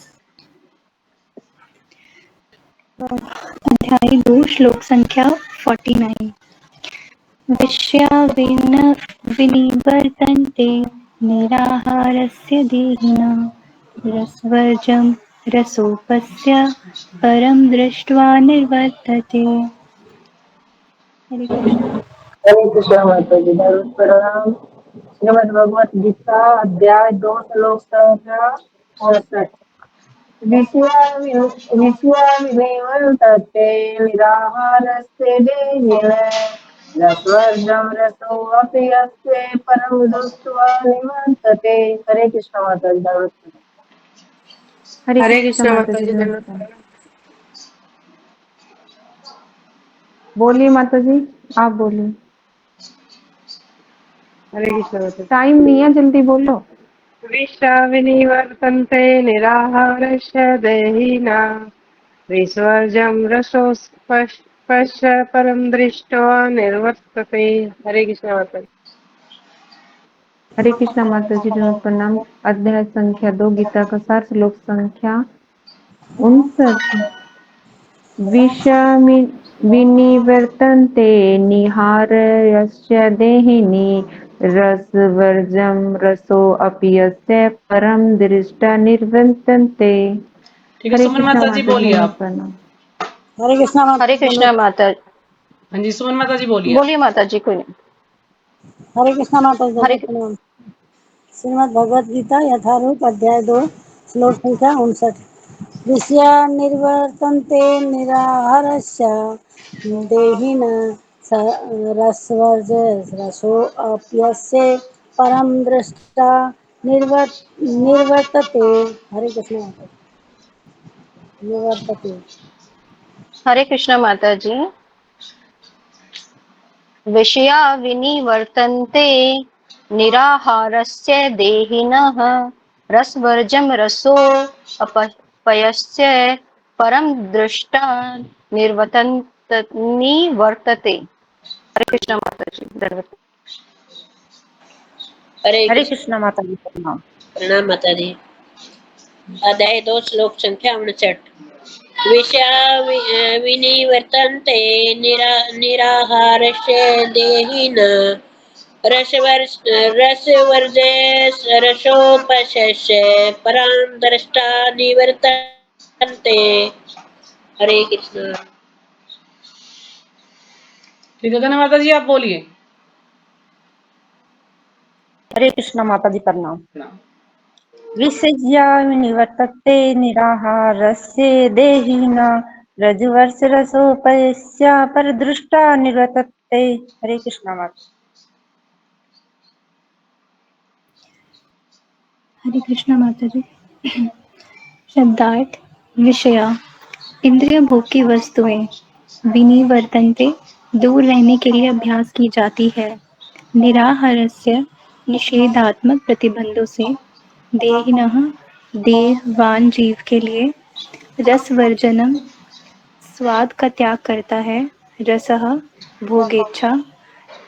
अध्याय 2 श्लोक संख्या 49। विश्याविन विनिवर्तन्ते निराहारस्य देहिना रसवर्जं रसोपस्य परं दृष्ट्वा निर्वर्तते। हरे कृष्ण। हरे कृष्ण माता जी, दंडवत प्रणाम। श्रीमद् भगवत गीता अध्याय 2 श्लोक संख्या 59। विषयाविवर्तते निराहारस्य देहिन रसवर्जं रसोऽपि यस्य परं दृष्ट्वा निवर्तते। हरे कृष्ण माता जी, दंडवत प्रणाम। हरे कृष्णा माता जी धन्यवाद। बोलिए माता जी, आप बोलिए। हरे कृष्ण माता। टाइम नहीं है, जल्दी बोलो। विश्वाविनिवर्तन्ते निराहारस्य देहिना विसर्जं रसोपश्य परं दृष्ट्वा निर्वर्तते। हरे कृष्ण माता। हरे कृष्णा माता जी धन्यवाद प्रणाम। अध्याय संख्या 2 गीता का सार श्लोक संख्या 59। विनिवर्तन्ते निहारस्य देहिनि रसवर्जं रसोऽपि यस्य परं दृष्ट्वा निर्वर्तन्ते। ठीक है, हरे सुमन कृष्णा माता जी माता जी बोलिए धन्यवाद आप। प्रणाम। हरे कृष्णा माता हरे जी, कृष्णा माता। हाँ जी, सुमन माता जी बोलिए। बोलिए माता जी, कोई नहीं। हरे कृष्णा माता जी, हरे दंडवत प्रणाम। श्रीमद् भगवद गीता यथारूप अध्याय 2 श्लोक संख्या 59। विषया निर्वर्तन्ते निराहारस्य देहिन रसवर्ज रसोऽप्यस्य परम दृष्टा निर्वर्तते। हरे कृष्ण माता जी। निर्वर्तते। हरे कृष्ण माता जी। विषया विनिवर्तन्ते निराहारस्य देहिनः रसवर्जं रसो अपयश्च परम दृष्टा निवर्तते। हरे कृष्ण माता जी। हरे हरे कृष्ण। कृष्ण माता जी प्रणाम। प्रणाम माता दी। अध्याय 2 श्लोक संख्या 59। विषया विनिवर्तन्ते निराहारस्य देहिन रसवर्जे रसोपशस्य परां दृष्टा निवर्तन्ते। हरे कृष्ण। ठीक है, गगन माता जी आप बोलिए। हरे कृष्ण माता जी प्रणाम। प्रणाम। विसृज्य निवर्तते निराहारस्य देहिना रजवर्षरसोपयस्य परदृष्टा निवर्तते। हरे कृष्ण माता। हरे कृष्णा माता जी। शब्दार्थ विषया इंद्रिय भोग की वस्तुएं विनिवर्तन्ते दूर रहने के लिए अभ्यास की जाती है। निराहारस्य निषेधात्मक प्रतिबंधों से देहिनः देहवान जीव के लिए रसवर्जनम स्वाद का त्याग करता है। रसः भोगेच्छा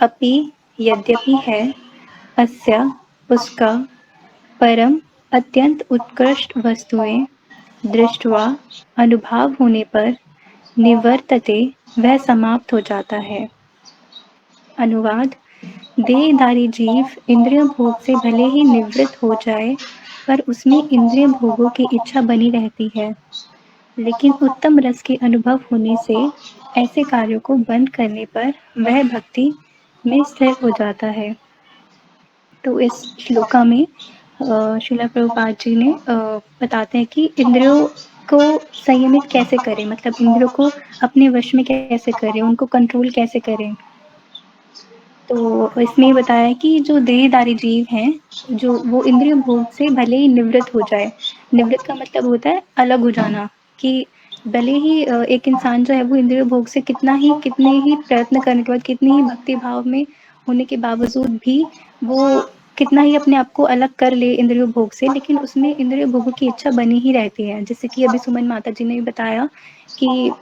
अपि यद्यपि है अस्य उसका परम अत्यंत उत्कृष्ट वस्तुएं दृष्टवा अनुभव होने पर निवर्तते वह समाप्त हो जाता है। अनुवाद देहधारी जीव इंद्रिय भोग से भले ही निवृत्त हो जाए पर उसमें इंद्रिय भोगों की इच्छा बनी रहती है, लेकिन उत्तम रस के अनुभव होने से ऐसे कार्यों को बंद करने पर वह भक्ति में स्थिर हो जाता है। तो इस श्लोका में श्रीला प्रभुपाद जी ने बताते हैं कि इंद्रियों को संयमित कैसे करें, मतलब इंद्रियों को अपने वश में कैसे करें, उनको कंट्रोल कैसे करें। तो इसमें बताया है कि जो देहधारी जीव हैं, जो वो इंद्रिय भोग से भले ही निवृत्त हो जाए। निवृत्त का मतलब होता है अलग हो जाना, कि भले ही एक इंसान जो है वो इंद्रिय भोग से कितने ही प्रयत्न करने के बाद, कितनी ही भक्ति भाव में होने के बावजूद भी वो कितना ही अपने आप को अलग कर ले इंद्रिय भोग से, लेकिन उसमें इंद्रिय भोगों की इच्छा बनी ही रहती है। जैसे कि अभी सुमन माता जी ने भी बताया कि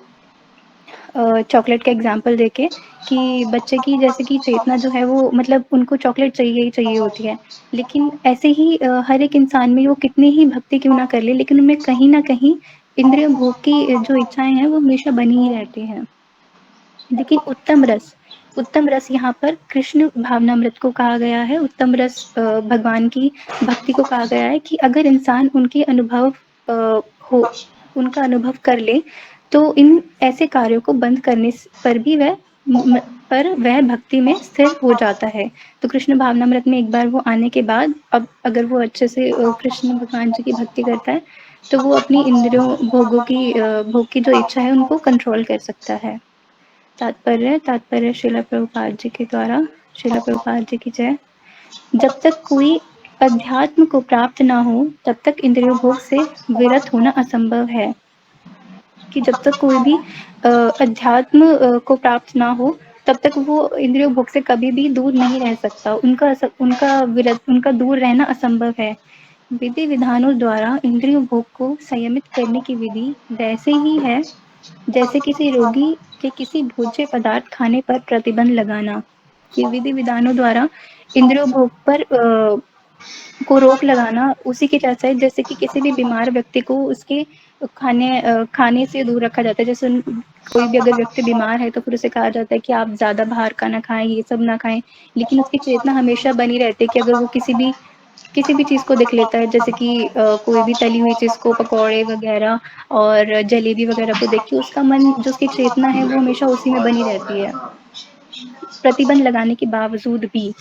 चॉकलेट का एग्जाम्पल देके कि बच्चे की जैसे कि चेतना जो है वो, मतलब उनको चॉकलेट चाहिए ही चाहिए होती है, लेकिन ऐसे ही हर एक इंसान में वो कितनी ही भक्ति क्यों ना कर ले, लेकिन उनमें कहीं ना कहीं इंद्रिय भोग की जो इच्छाएं हैं वो हमेशा बनी ही रहती हैं। लेकिन उत्तम रस यहाँ पर कृष्ण भावनामृत को कहा गया है। उत्तम रस भगवान की भक्ति को कहा गया है कि अगर इंसान हो उनका अनुभव कर ले तो इन ऐसे कार्यों को बंद करने पर भी वह भक्ति में स्थिर हो जाता है। तो कृष्ण भावनामृत में एक बार वो आने के बाद अब अगर वो अच्छे से कृष्ण भगवान जी की भक्ति करता है तो वो अपनी इंद्रियों भोग की जो इच्छा है उनको कंट्रोल कर सकता है। तात्पर्य श्रीला प्रभुपाद जी के द्वारा। श्रीला प्रभुपाद जी की जय। जब तक कोई अध्यात्म को प्राप्त ना हो तब तक इंद्रिय भोग से विरत होना असंभव है। कि जब तक कोई भी अध्यात्म को प्राप्त ना हो तब तक वो इंद्रिय भोग से कभी भी दूर नहीं रह सकता। उनका दूर रहना असंभव है। विधि विधानों द्वारा इंद्रिय भोग को संयमित करने की विधि वैसे ही है जैसे किसी रोगी के किसी भोज्य पदार्थ खाने पर प्रतिबंध लगाना। कि विधि विधानों द्वारा इंद्रिय भोग पर को रोक लगाना उसी के जैसा है जैसे कि किसी भी बीमार व्यक्ति को उसके खाने से दूर रखा जाता है। जैसे कोई भी अगर व्यक्ति बीमार है तो फिर उसे कहा जाता है कि आप ज्यादा बाहर का ना खाएं, ये सब ना खाएं, लेकिन उसकी चेतना हमेशा बनी रहती है कि अगर वो किसी भी चीज को देख लेता है, जैसे कि कोई भी तली हुई चीज को, पकौड़े वगैरह और जलेबी वगैरह को देख के उसका मन, जो उसकी चेतना है वो हमेशा उसी में बनी रहती है प्रतिबंध लगाने के बावजूद भी।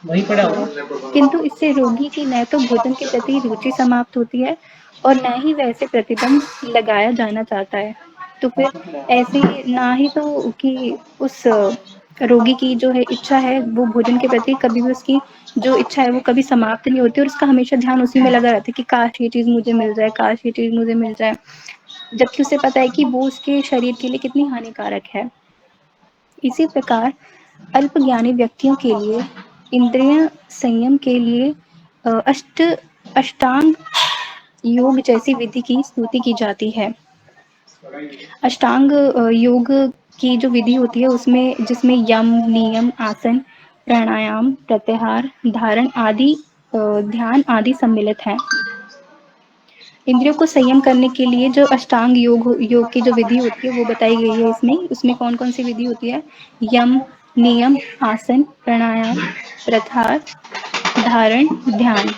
वही पड़ा तो किंतु इससे रोगी की न तो भोजन के प्रति रुचि समाप्त होती है और न ही वैसे प्रतिबंध लगाया जाना चाहता है। तो फिर ऐसे ना ही तो कि उस रोगी की जो है इच्छा है वो भोजन के प्रति, कभी भी उसकी जो इच्छा है वो कभी समाप्त नहीं होती और उसका हमेशा ध्यान उसी में लगा रहता है कि काश ये चीज़ मुझे मिल जाए, काश ये चीज़ मुझे मिल जाए, जबकि उसे पता है कि वो उसके शरीर के लिए कितनी हानिकारक है। इसी प्रकार अल्पज्ञानी व्यक्तियों के लिए इंद्रिय संयम के लिए अष्टांग योग जैसी विधि की स्तुति की जाती है। अष्टांग योग की जो विधि होती है उसमें, जिसमें यम, नियम, आसन, प्राणायाम, प्रत्याहार, धारण आदि, ध्यान आदि सम्मिलित हैं। इंद्रियों को संयम करने के लिए जो अष्टांग योग की जो विधि होती है वो बताई गई है इसमें। उसमें कौन कौन सी विधि होती है? यम, नियम, आसन, प्राणायाम, प्रत्याहार, धारण, ध्यान।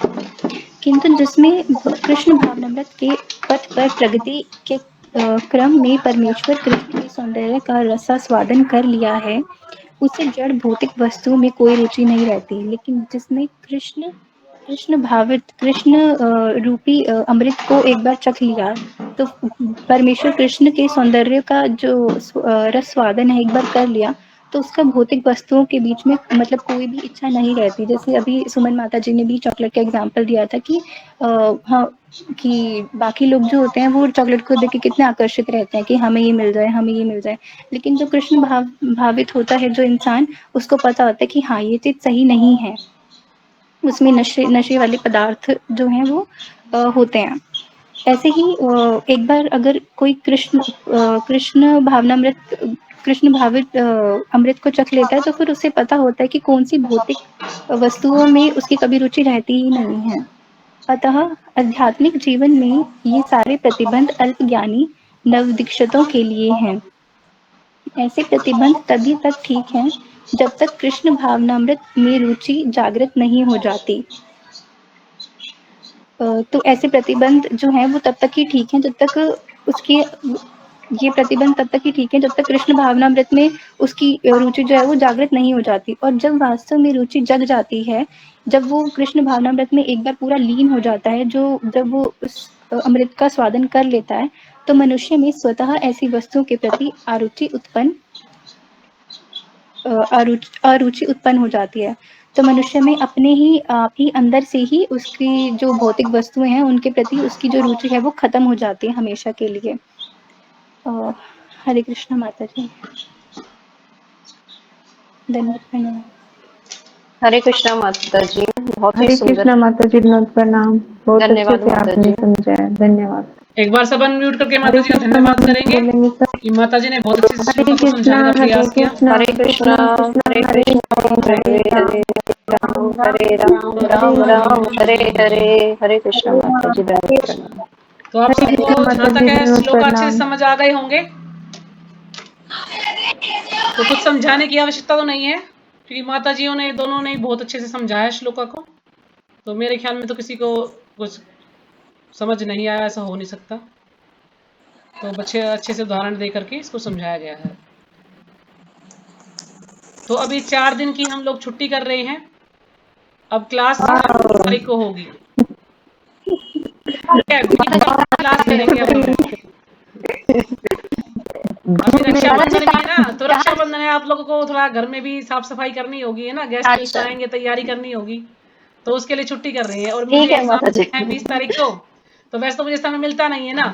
किंतु जिसमें कृष्ण भावनामृत के पथ पर प्रगति के क्रम में परमेश्वर कृष्ण के सौंदर्य का रसास्वादन कर लिया है, उसे जड़ भौतिक वस्तुओं में कोई रुचि नहीं रहती। लेकिन जिसने कृष्ण रूपी अमृत को एक बार चख लिया, तो परमेश्वर कृष्ण के सौंदर्य का जो रसस्वादन है एक बार कर लिया, तो उसका भौतिक वस्तुओं के बीच में मतलब कोई भी इच्छा नहीं रहती। जैसे अभी सुमन माता जी ने भी चॉकलेट का एग्जांपल दिया था कि हाँ, कि बाकी लोग जो होते हैं वो चॉकलेट को देख के कितने आकर्षित रहते हैं कि हमें ये मिल जाए, हमें ये मिल जाए। लेकिन जो कृष्ण भावित होता है जो इंसान, उसको पता होता है कि हाँ ये चीज सही नहीं है, उसमें नशे वाले पदार्थ जो हैं वो होते हैं। ऐसे ही एक बार अगर कोई कृष्ण भावित अमृत को चख लेता है, तो फिर उसे पता होता है कि कौन सी भौतिक वस्तुओं में उसकी कभी रुचि रहती ही नहीं है। अतः आध्यात्मिक जीवन में ये सारे प्रतिबंध अल्पज्ञानी नवदीक्षितों के लिए हैं। ऐसे प्रतिबंध तभी तक ठीक हैं जब तक कृष्ण भावनामृत में रुचि जागृत नहीं हो जाती। तो ऐसे प्रतिबंध जो हैं वो तब तक ही ठीक हैं जब तक उसकी ये प्रतिबंध तब तक ही ठीक है जब तक कृष्ण भावनामृत में उसकी रुचि जो है वो जागृत नहीं हो जाती। और जब वास्तव में रुचि जग जाती है, जब वो कृष्ण भावनामृत में एक बार पूरा लीन हो जाता है, जब वो उस अमृत का स्वादन कर लेता है, तो मनुष्य में स्वतः ऐसी वस्तुओं के प्रति अरुचि उत्पन्न हो जाती है। तो मनुष्य में अपने ही आप ही अंदर से ही उसकी जो भौतिक वस्तुएं हैं उनके प्रति उसकी जो रुचि है वो खत्म हो जाती है हमेशा के लिए। हरे कृष्ण माता जी, धन्यवाद, प्रणाम। हरे कृष्णा माता जी, बहुत ही हरे सुंदर। कृष्णा माता जी, प्रणाम। बहुत अच्छे धन्यवाद से माता आपने जी। समझाया, धन्यवाद। एक बार सब अनम्यूट करके माता हरे जी का कृष्णा धन्यवाद माता जी करेंगे बोलेंगे सब। कि माता जी ने बहुत अच्छे से हरे श्लोकों को कृष्णा, समझाने का हरे प्रयास किया। कृष्णा, हरे कृष्णा, कृष्णा हरे हरे कृष्णा, हरे हरे हरे, राम हरे राम, राम राम, हरे हरे। हरे कृष्णा माता जी, धन्यवाद, प्रणाम। तो आप हरे सबको कृष्णा जहाँ माता तक जी, है धन्यवाद, श्लोक अच्छे से प्रणाम। समझ आ गए होंगे, तो कुछ समझाने की आवश्यकता तो नहीं है, क्योंकि माता जियों ने दोनों ने बहुत अच्छे से समझाया श्लोका को। तो मेरे ख्याल में तो किसी को कुछ समझ नहीं आया, ऐसा हो नहीं सकता। तो बच्चे अच्छे से उदाहरण दे करके इसको समझाया गया है। तो अभी 4 दिन की हम लोग छुट्टी कर रहे हैं। अब क्लास 26 तारीख को होगी। क्लास करेंगे अब हम। अभी रक्षाबंधन भी है ना, तो रक्षाबंधन है, आप लोगों को थोड़ा घर में भी साफ सफाई करनी होगी, है ना, गेस्ट वेस्ट अच्छा, आएंगे, तैयारी करनी होगी, तो उसके लिए छुट्टी कर रहे हैं। और मुझे ठीक है माता जी। एग्जाम है 20 तारीख को, तो वैसे तो मुझे समय मिलता नहीं है ना,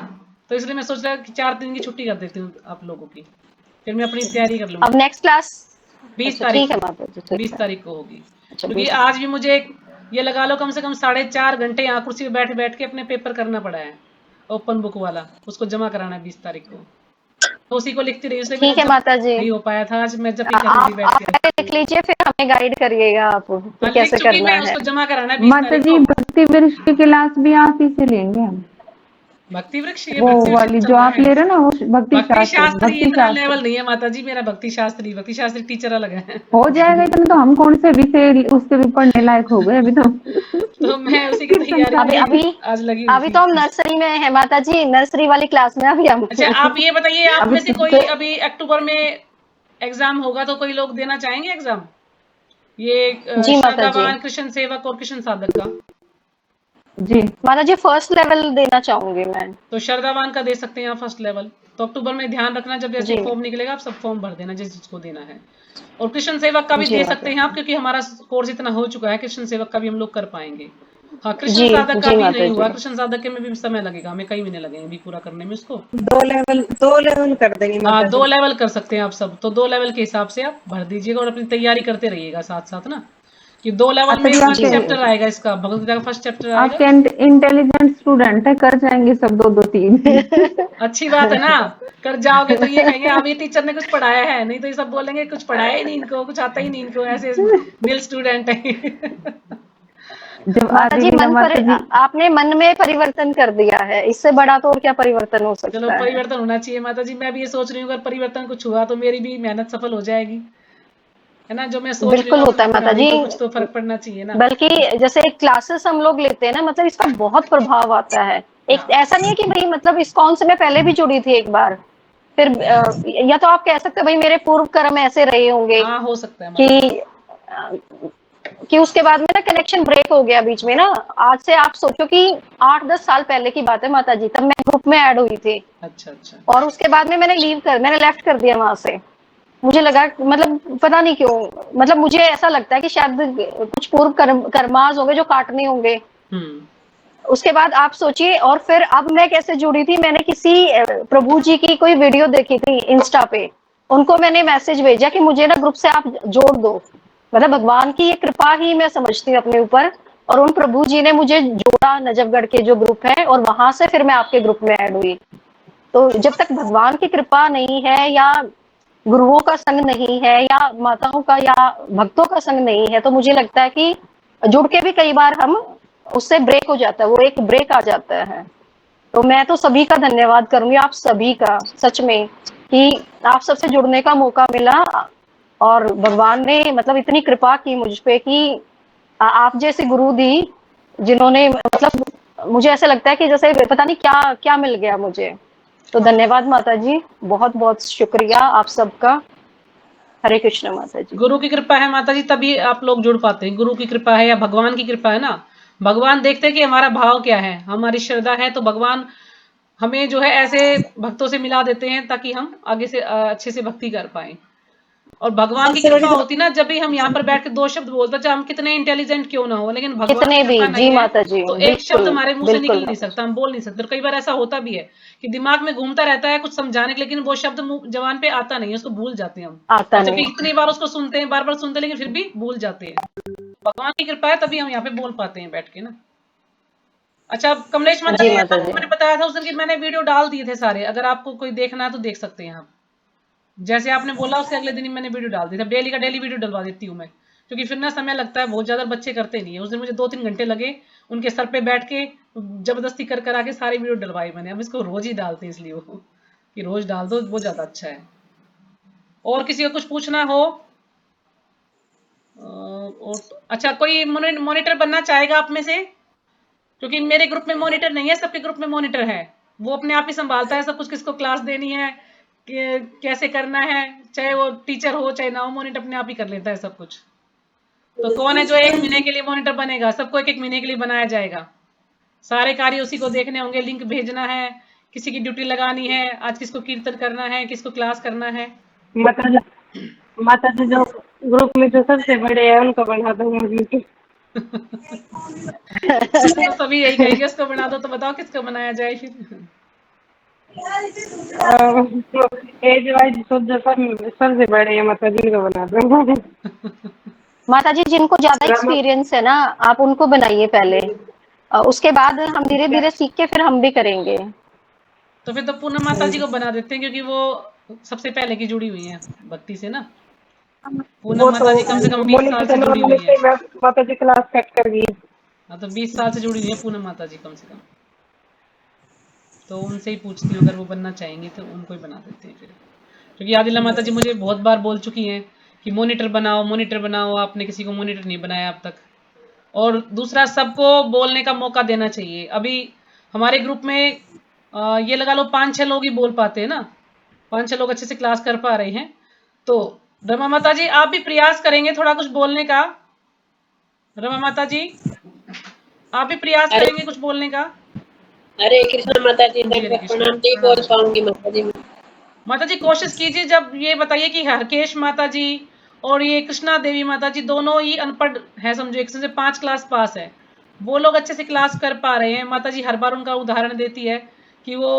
तो इसलिए मैं सोच रहा कि 4 दिन की छुट्टी कर देती हूँ आप लोगों की, फिर मैं अपनी तैयारी कर लूंगा। अब नेक्स्ट क्लास 20 अच्छा तारीख ठीक है को माता जी, ठीक 20 है। तारीख को होगी। अच्छा, क्योंकि आज भी मुझे ये लगा लो कम से कम 4.5 घंटे यहाँ कुर्सी पे बैठ बैठ के अपने पेपर करना पड़ा है, ओपन बुक वाला, उसको जमा कराना है 20 तारीख को। तो उसी को लिखती रही, इसलिए मेरा ठीक है जब माता जी, नहीं हो पाया था, आज मैं जब ही कर रही थी बैठ आप के। पहले लिख लीजिए, फिर हमें गाइड करिएगा आप कि लिख कैसे चुकी करना मैं, है। उसको जमा कराना है 20 माता तारीख जी, को। भक्ति वृक्ष की क्लास भी आप ही से लेंगे हम। भक्ति वृक्ष, ये वो भक्ति वृक्ष वाली चल जो रहा आप है। ले रहे हो ना, वो भक्ति भक्ति शास्त्र, शास्त्री ये भक्ति मेरा शास्त्र लेवल नहीं है माता जी, मेरा भक्ति शास्त्री टीचर अलग है। हो जाएगा। इतना तो हम कौन से विषय उससे भी पढ़ने लायक हो गए अभी तो। तो मैं उसी की फिर तैयारी अभी में अभी आज लगी हुई अभी थी। तो हम नर्सरी में है माता जी, नर्सरी वाली क्लास में अभी हम। अच्छा, आप ये बताइए, आप अभी में से कोई अभी अक्टूबर में एग्जाम होगा, तो कोई लोग देना चाहेंगे एग्जाम, ये जी माता जी, श्रद्धावान, कृष्ण सेवक और कृष्ण साधक का? जी माता जी फर्स्ट लेवल देना चाहूंगी मैं। तो श्रद्धावान का दे सकते हैं आप फर्स्ट लेवल। तो अक्टूबर में ध्यान रखना, जब जैसे जी फॉर्म निकलेगा आप सब फॉर्म भर देना जिस जिसको देना है। और कृष्ण सेवक का भी जी दे माता सकते हैं आप, क्योंकि हमारा कोर्स इतना हो चुका है, कृष्ण सेवक का भी हम लोग कर पाएंगे। हाँ, कृष्ण जी साधक का जी भी माता नहीं जी। हुआ, कृष्ण साधक के में भी समय लगेगा, हमें कई महीने लगेंगे अभी पूरा करने में इसको। 2 लेवल कर देंगे हाँ, माता 2 जी। लेवल कर सकते हैं आप सब, तो 2 लेवल के हिसाब से आप भर दीजिएगा और अपनी तैयारी करते रहिएगा साथ-साथ ना, कि 2 लेवल माता में जी आप जी चैप्टर आएगा इसका, भगवद गीता का फर्स्ट चैप्टर आएगा। आपके इंटेलिजेंट स्टूडेंट है, कर जाएंगे सब 2-2-3। अच्छी बात है ना, कर जाओगे तो ये कहेंगे हाँ, ये टीचर ने कुछ पढ़ाया है, नहीं तो ये सब बोलेंगे कुछ पढ़ाया ही नहीं इनको, कुछ आता ही नहीं इनको, ऐसे निल स्टूडेंट है। जब माता आदि जी लीला माता जी आपने मन में परिवर्तन कर दिया है, इससे बड़ा तो और क्या परिवर्तन हो चलो, सकता है। परिवर्तन होना चाहिए माता जी, मैं भी ये सोच रही हूँ अगर परिवर्तन कुछ हुआ तो मेरी भी मेहनत सफल हो जाएगी, है ना, जो मैं सोच रही हूँ बिल्कुल आपको होता है पढ़ा माता रही जी। तो कुछ तो फर्क पड़ना चाहिए ना। बल्कि जैसे क्लासेस हम लोग लेते हैं ना, मतलब इसका बहुत प्रभाव आता है। एक हाँ ऐसा नहीं है कि भाई मतलब इस्कॉन से मैं पहले भी जुड़ी थी एक बार, फिर या तो आप कह सकते हो भाई मेरे पूर्व कर्म ऐसे रहे होंगे हाँ, हो सकता है माता जी। कि कि उसके बाद में ना कनेक्शन ब्रेक हो गया बीच में ना। आज से आप सोचो कि 8-10 साल पहले की बात है माता जी, तब मैं ग्रुप में ऐड हुई थी अच्छा अच्छा। और उसके बाद में मैंने लेफ्ट कर दिया वहां से। मुझे लगा मतलब पता नहीं क्यों, मतलब मुझे ऐसा लगता है कि शायद कुछ पूर्व कर्मास होंगे जो काटने होंगे। हम्म। उसके बाद आप सोचिए, और फिर अब मैं कैसे जुड़ी थी, मैंने किसी प्रभु जी की कोई वीडियो देखी थी इंस्टा पे, उनको मैंने मैसेज भेजा कि मुझे ना ग्रुप से आप जोड़ दो। मतलब भगवान की ये कृपा ही मैं समझती हूँ अपने ऊपर, और उन प्रभु जी ने मुझे जोड़ा नजफगढ़ के जो ग्रुप है, और वहां से फिर मैं आपके ग्रुप में ऐड हुई। तो जब तक भगवान की कृपा नहीं है, या गुरुओं का संग नहीं है, या माताओं का या भक्तों का संग नहीं है, तो मुझे लगता है कि जुड़ के भी कई बार हम उससे ब्रेक हो जाता है, वो एक ब्रेक आ जाता है। तो मैं तो सभी का धन्यवाद करूंगी, आप सभी का, सच में, कि आप सबसे जुड़ने का मौका मिला, और भगवान ने मतलब इतनी कृपा की मुझ पे कि आप जैसे गुरु दी, जिन्होंने मतलब मुझे ऐसा लगता है कि जैसे पता नहीं क्या क्या मिल गया मुझे। तो धन्यवाद माता जी, बहुत बहुत शुक्रिया आप सबका। हरे कृष्ण माता जी। गुरु की कृपा है माता जी, तभी आप लोग जुड़ पाते हैं, गुरु की कृपा है या भगवान की कृपा है ना। भगवान देखते हैं कि हमारा भाव क्या है, हमारी श्रद्धा है, तो भगवान हमें जो है ऐसे भक्तों से मिला देते हैं ताकि हम आगे से अच्छे से भक्ति कर पाए। और भगवान की सबसे बड़ी कृपा तो होती ना, जब भी हम यहाँ पर बैठ के 2 शब्द बोलते, चाहे हम कितने इंटेलिजेंट क्यों ना हो, लेकिन भगवान की कितने भी, कृपा जी नहीं है माता जी, तो एक शब्द बिल्कुल हमारे मुंह से निकल बिल्कुल ही नहीं माता सकता, जी। हम बोल नहीं सकते। और कई बार ऐसा होता भी है कि दिमाग में घूमता रहता है कुछ समझाने के, लेकिन वो शब्द मुंह जबान पे आता नहीं है, उसको भूल जाते हैं हम। आता और जबकि नहीं। इतनी बार उसको सुनते हैं, बार बार सुनते हैं, लेकिन फिर भी भूल जाते हैं। भगवान की कृपा है तभी हम यहाँ पे बोल पाते हैं बैठ के ना। अच्छा, कमलेश माता जी जी, माता आपको जी। मैंने बताया था उस दिन कि मैंने वीडियो डाल दिए थे सारे, अगर आपको कोई देखना है तो देख सकते हैं आप। जैसे आपने बोला उसके अगले दिन ही मैंने वीडियो डाल दी था, डेली का डेली वीडियो डलवा देती हूँ मैं, क्योंकि फिर ना समय लगता है बहुत ज्यादा, बच्चे करते नहीं है। उस दिन मुझे 2-3 घंटे लगे उनके सर पे बैठ के जबरदस्ती कर कर आके सारी वीडियो डलवाई मैंने। अब इसको रोज ही डालते हैं इसलिए वो, कि रोज डाल दो, वो ज्यादा अच्छा है। और किसी को कुछ पूछना हो और अच्छा, कोई मॉनिटर बनना चाहेगा आप में से? क्योंकि मेरे ग्रुप में मॉनिटर नहीं है, सबके ग्रुप में मॉनिटर है, वो अपने आप ही संभालता है सब कुछ, किसको क्लास देनी है, कैसे करना है, चाहे वो टीचर हो चाहे ना हो, मॉनिटर अपने आप ही कर लेता है सब कुछ। तो कौन है जो 1 महीने के लिए मॉनिटर बनेगा? सबको 1-1 महीने के लिए बनाया जाएगा, सारे कार्य उसी को देखने होंगे, लिंक भेजना है, किसी की ड्यूटी लगानी है, आज किसको कीर्तन करना है, किसको क्लास करना है। माता जी जो ग्रुप में जो सबसे बड़े हैं उनको बना दूंगा ड्यूटी। तो सभी यही कहेंगे उसको बना दो, तो बताओ किसको बनाया जाए फिर। एज वाइज सब जो सबसे बड़े हैं माता जी को बना दूंगा। माता जी जिनको ज्यादा रमा एक्सपीरियंस है ना, आप उनको बनाइए पहले, उसके बाद हम धीरे धीरे सीख के फिर हम भी करेंगे। तो फिर तो पूनम माता जी को बना देते हैं, क्योंकि वो सबसे पहले की जुड़ी हुई हैं भक्ति से ना। पूनम वो तो माता जी कम से कम 20 साल से मोनिका जुड़ी वाले हुई हैं। से माता जी क्लास कट कर गई। हाँ, तो 20 साल से जुड़ी हुई है पूनम माता जी कम से कम। तो उनसे ही पूछती हूँ, अगर वो बनना चाहेंगी तो उनको ही बना देते हैं फिर। क्योंकि आदिला माता जी मुझे बहुत बार बोल चुकी हैं कि मॉनिटर बनाओ, मॉनिटर बनाओ, आपने किसी को मॉनिटर नहीं बनाया अब तक। और दूसरा, सबको बोलने का मौका देना चाहिए। अभी हमारे ग्रुप में ये लगा लो 5-6 लोग ही बोल पाते हैं ना, 5-6 लोग अच्छे से क्लास कर पा रहे हैं। तो रमा माता जी आप भी प्रयास करेंगे थोड़ा कुछ बोलने का? रमा माता जी आप भी प्रयास हरे करेंगे कुछ बोलने का? हरे कृष्ण माता जी, जी हरे दंडवत कृष्ण, प्रणाम, नहीं प्रणाम बोल जी। पाऊंगी माता जी मैं। माता जी कोशिश कीजिए, जब ये बताइए कि हरकेश माता जी और ये कृष्णा देवी माता जी दोनों ही अनपढ़ है, समझो एक से 5 क्लास पास है, वो लोग अच्छे से क्लास कर पा रहे हैं। माता जी हर बार उनका उदाहरण देती है कि वो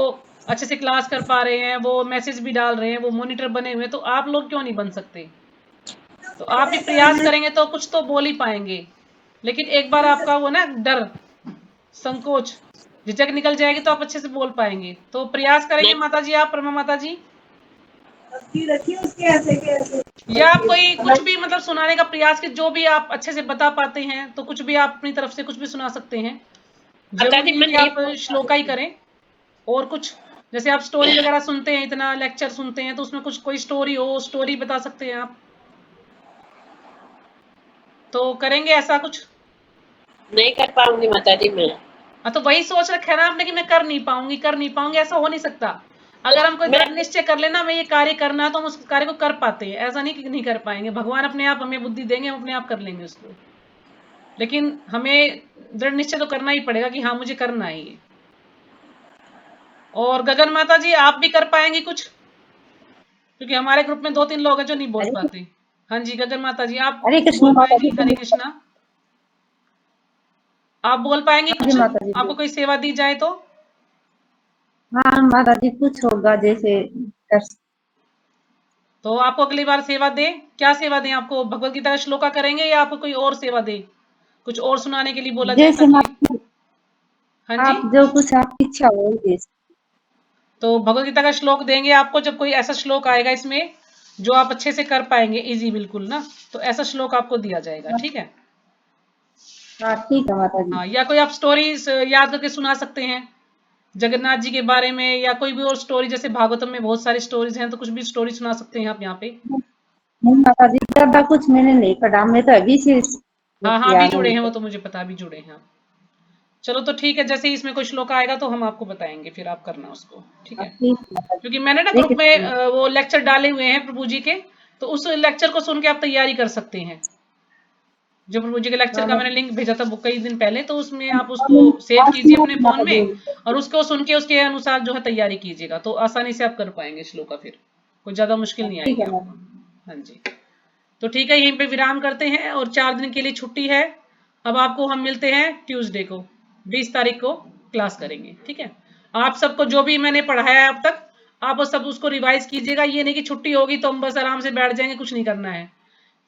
अच्छे से क्लास कर पा रहे हैं, वो मैसेज भी डाल रहे हैं, वो मॉनिटर बने हुए हैं, तो आप लोग क्यों नहीं बन सकते? तो आप भी प्रयास करेंगे तो कुछ तो बोल ही पाएंगे। लेकिन एक बार आपका वो ना डर, संकोच, झिझक निकल जाएगी तो आप अच्छे से बोल पाएंगे। तो प्रयास करेंगे माता जी, आप प्रमा माता जी, या आप कोई कुछ भी मतलब सुनाने का प्रयास की, जो भी आप अच्छे से बता पाते हैं, तो कुछ भी आप अपनी तरफ से कुछ भी सुना सकते हैं। माता जरूरी जी नहीं मैं कि नहीं आप श्लोका ही करें, और कुछ जैसे आप स्टोरी वगैरह सुनते हैं, इतना लेक्चर सुनते हैं, तो उसमें कुछ कोई स्टोरी हो, स्टोरी बता सकते हैं आप। तो करेंगे ऐसा कुछ? नहीं कर पाऊंगी माता जी मैं। हाँ, तो वही सोच रखा है ना आपने कि मैं कर नहीं पाऊंगी, कर नहीं पाऊंगी, ऐसा हो नहीं सकता। अगर हम कोई मैं दृढ़ निश्चय कर लेना हमें ये कार्य करना है, तो हम उस कार्य को कर पाते हैं। ऐसा नहीं कि नहीं कर पाएंगे, भगवान अपने आप हमें बुद्धि देंगे, हम अपने आप कर लेंगे उसको। लेकिन हमें दृढ़ निश्चय तो करना ही पड़ेगा कि हाँ मुझे करना है ये। और गगन माता जी आप भी कर पाएंगी कुछ? क्योंकि हमारे ग्रुप में 2-3 लोग हैं जो नहीं बोल पाते। हाँ जी गगन माता जी, आप हरे कृष्ण बोल माता पाएंगी? जी। हरे कृष्णा, आप बोल पाएंगे जी कुछ? माता जी। आपको कोई सेवा दी जाए तो? हाँ माता जी कुछ होगा जैसे कर। तो आपको अगली बार सेवा दे, क्या सेवा दें आपको? भगवत गीता का श्लोका करेंगे या आपको कोई और सेवा दे, कुछ और सुनाने के लिए बोला जाए जैसे ताकि? हाँ जी, आप जो कुछ आपकी इच्छा हो जैसे। तो भगवत गीता का श्लोक देंगे आपको, जब कोई ऐसा श्लोक आएगा इसमें जो आप अच्छे से कर पाएंगे, इजी बिल्कुल ना, तो ऐसा श्लोक आपको दिया जाएगा, ठीक है? हाँ ठीक है माता जी। हाँ, या कोई आप स्टोरीज याद करके सुना सकते हैं जगन्नाथ जी के बारे में, या कोई भी और स्टोरी, जैसे भागवतम में बहुत सारी स्टोरीज हैं, तो कुछ भी स्टोरी सुना सकते हैं आप यहाँ पे। नहीं माता जी ज्यादा कुछ मैंने नहीं पढ़ा, मैं तो अभी से हाँ हाँ, अभी तैयार जुड़े हूँ। हैं, वो तो मुझे पता, अभी जुड़े हैं आप। चलो तो ठीक है, जैसे ही इसमें कोई श्लोक आएगा तो हम आपको बताएंगे, फिर आप करना उसको, ठीक है? ठीक है माता जी। क्योंकि मैंने ना हरे ग्रुप में कृष्ण। वो लेक्चर डाले हुए हैं प्रभु जी के, तो उस लेक्चर को सुन के आप तैयारी कर सकते हैं। जो प्रभु जी के लेक्चर हाँ का मैं मैंने लिंक भेजा था वो कई दिन पहले, तो उसमें आप हाँ, उसको सेव आज कीजिए सुना अपने फोन माता जी। में, और उसको सुन के उसके अनुसार जो है तैयारी कीजिएगा, तो आसानी से आप कर पाएंगे श्लोका, फिर कोई ज्यादा मुश्किल नहीं ठीक आएगी है माता आपको। हाँ जी, तो ठीक है, यहीं पे विराम करते हैं, और 4 दिन के लिए छुट्टी है। अब आपको हम मिलते हैं ट्यूसडे को, 20 तारीख को क्लास करेंगे, ठीक है? आप सबको जो भी मैंने पढ़ाया है अब तक, आप सब उसको रिवाइज कीजिएगा। ये नहीं कि छुट्टी होगी तो हम बस आराम से बैठ जाएंगे, कुछ नहीं करना है।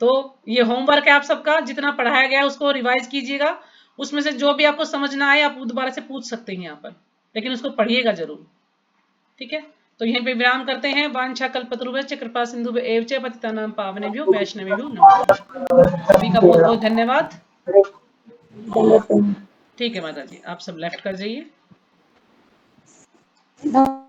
तो ये होमवर्क है आप सबका, जितना पढ़ाया गया है उसको रिवाइज कीजिएगा। उसमें से जो भी आपको समझ ना आए आप दोबारा से पूछ सकते हैं यहाँ पर, लेकिन उसको पढ़िएगा जरूर, ठीक है? तो यहीं पे विराम करते हैं। वांछा कल्पतरुभ्यश्च कृपा सिंधुभ्य एव च पतितानां पावनेभ्यो वैष्णवेभ्यो नमो नमः। सभी का बहुत बहुत धन्यवाद। ठीक है माता जी, आप सब लेफ्ट कर जाइए। जी।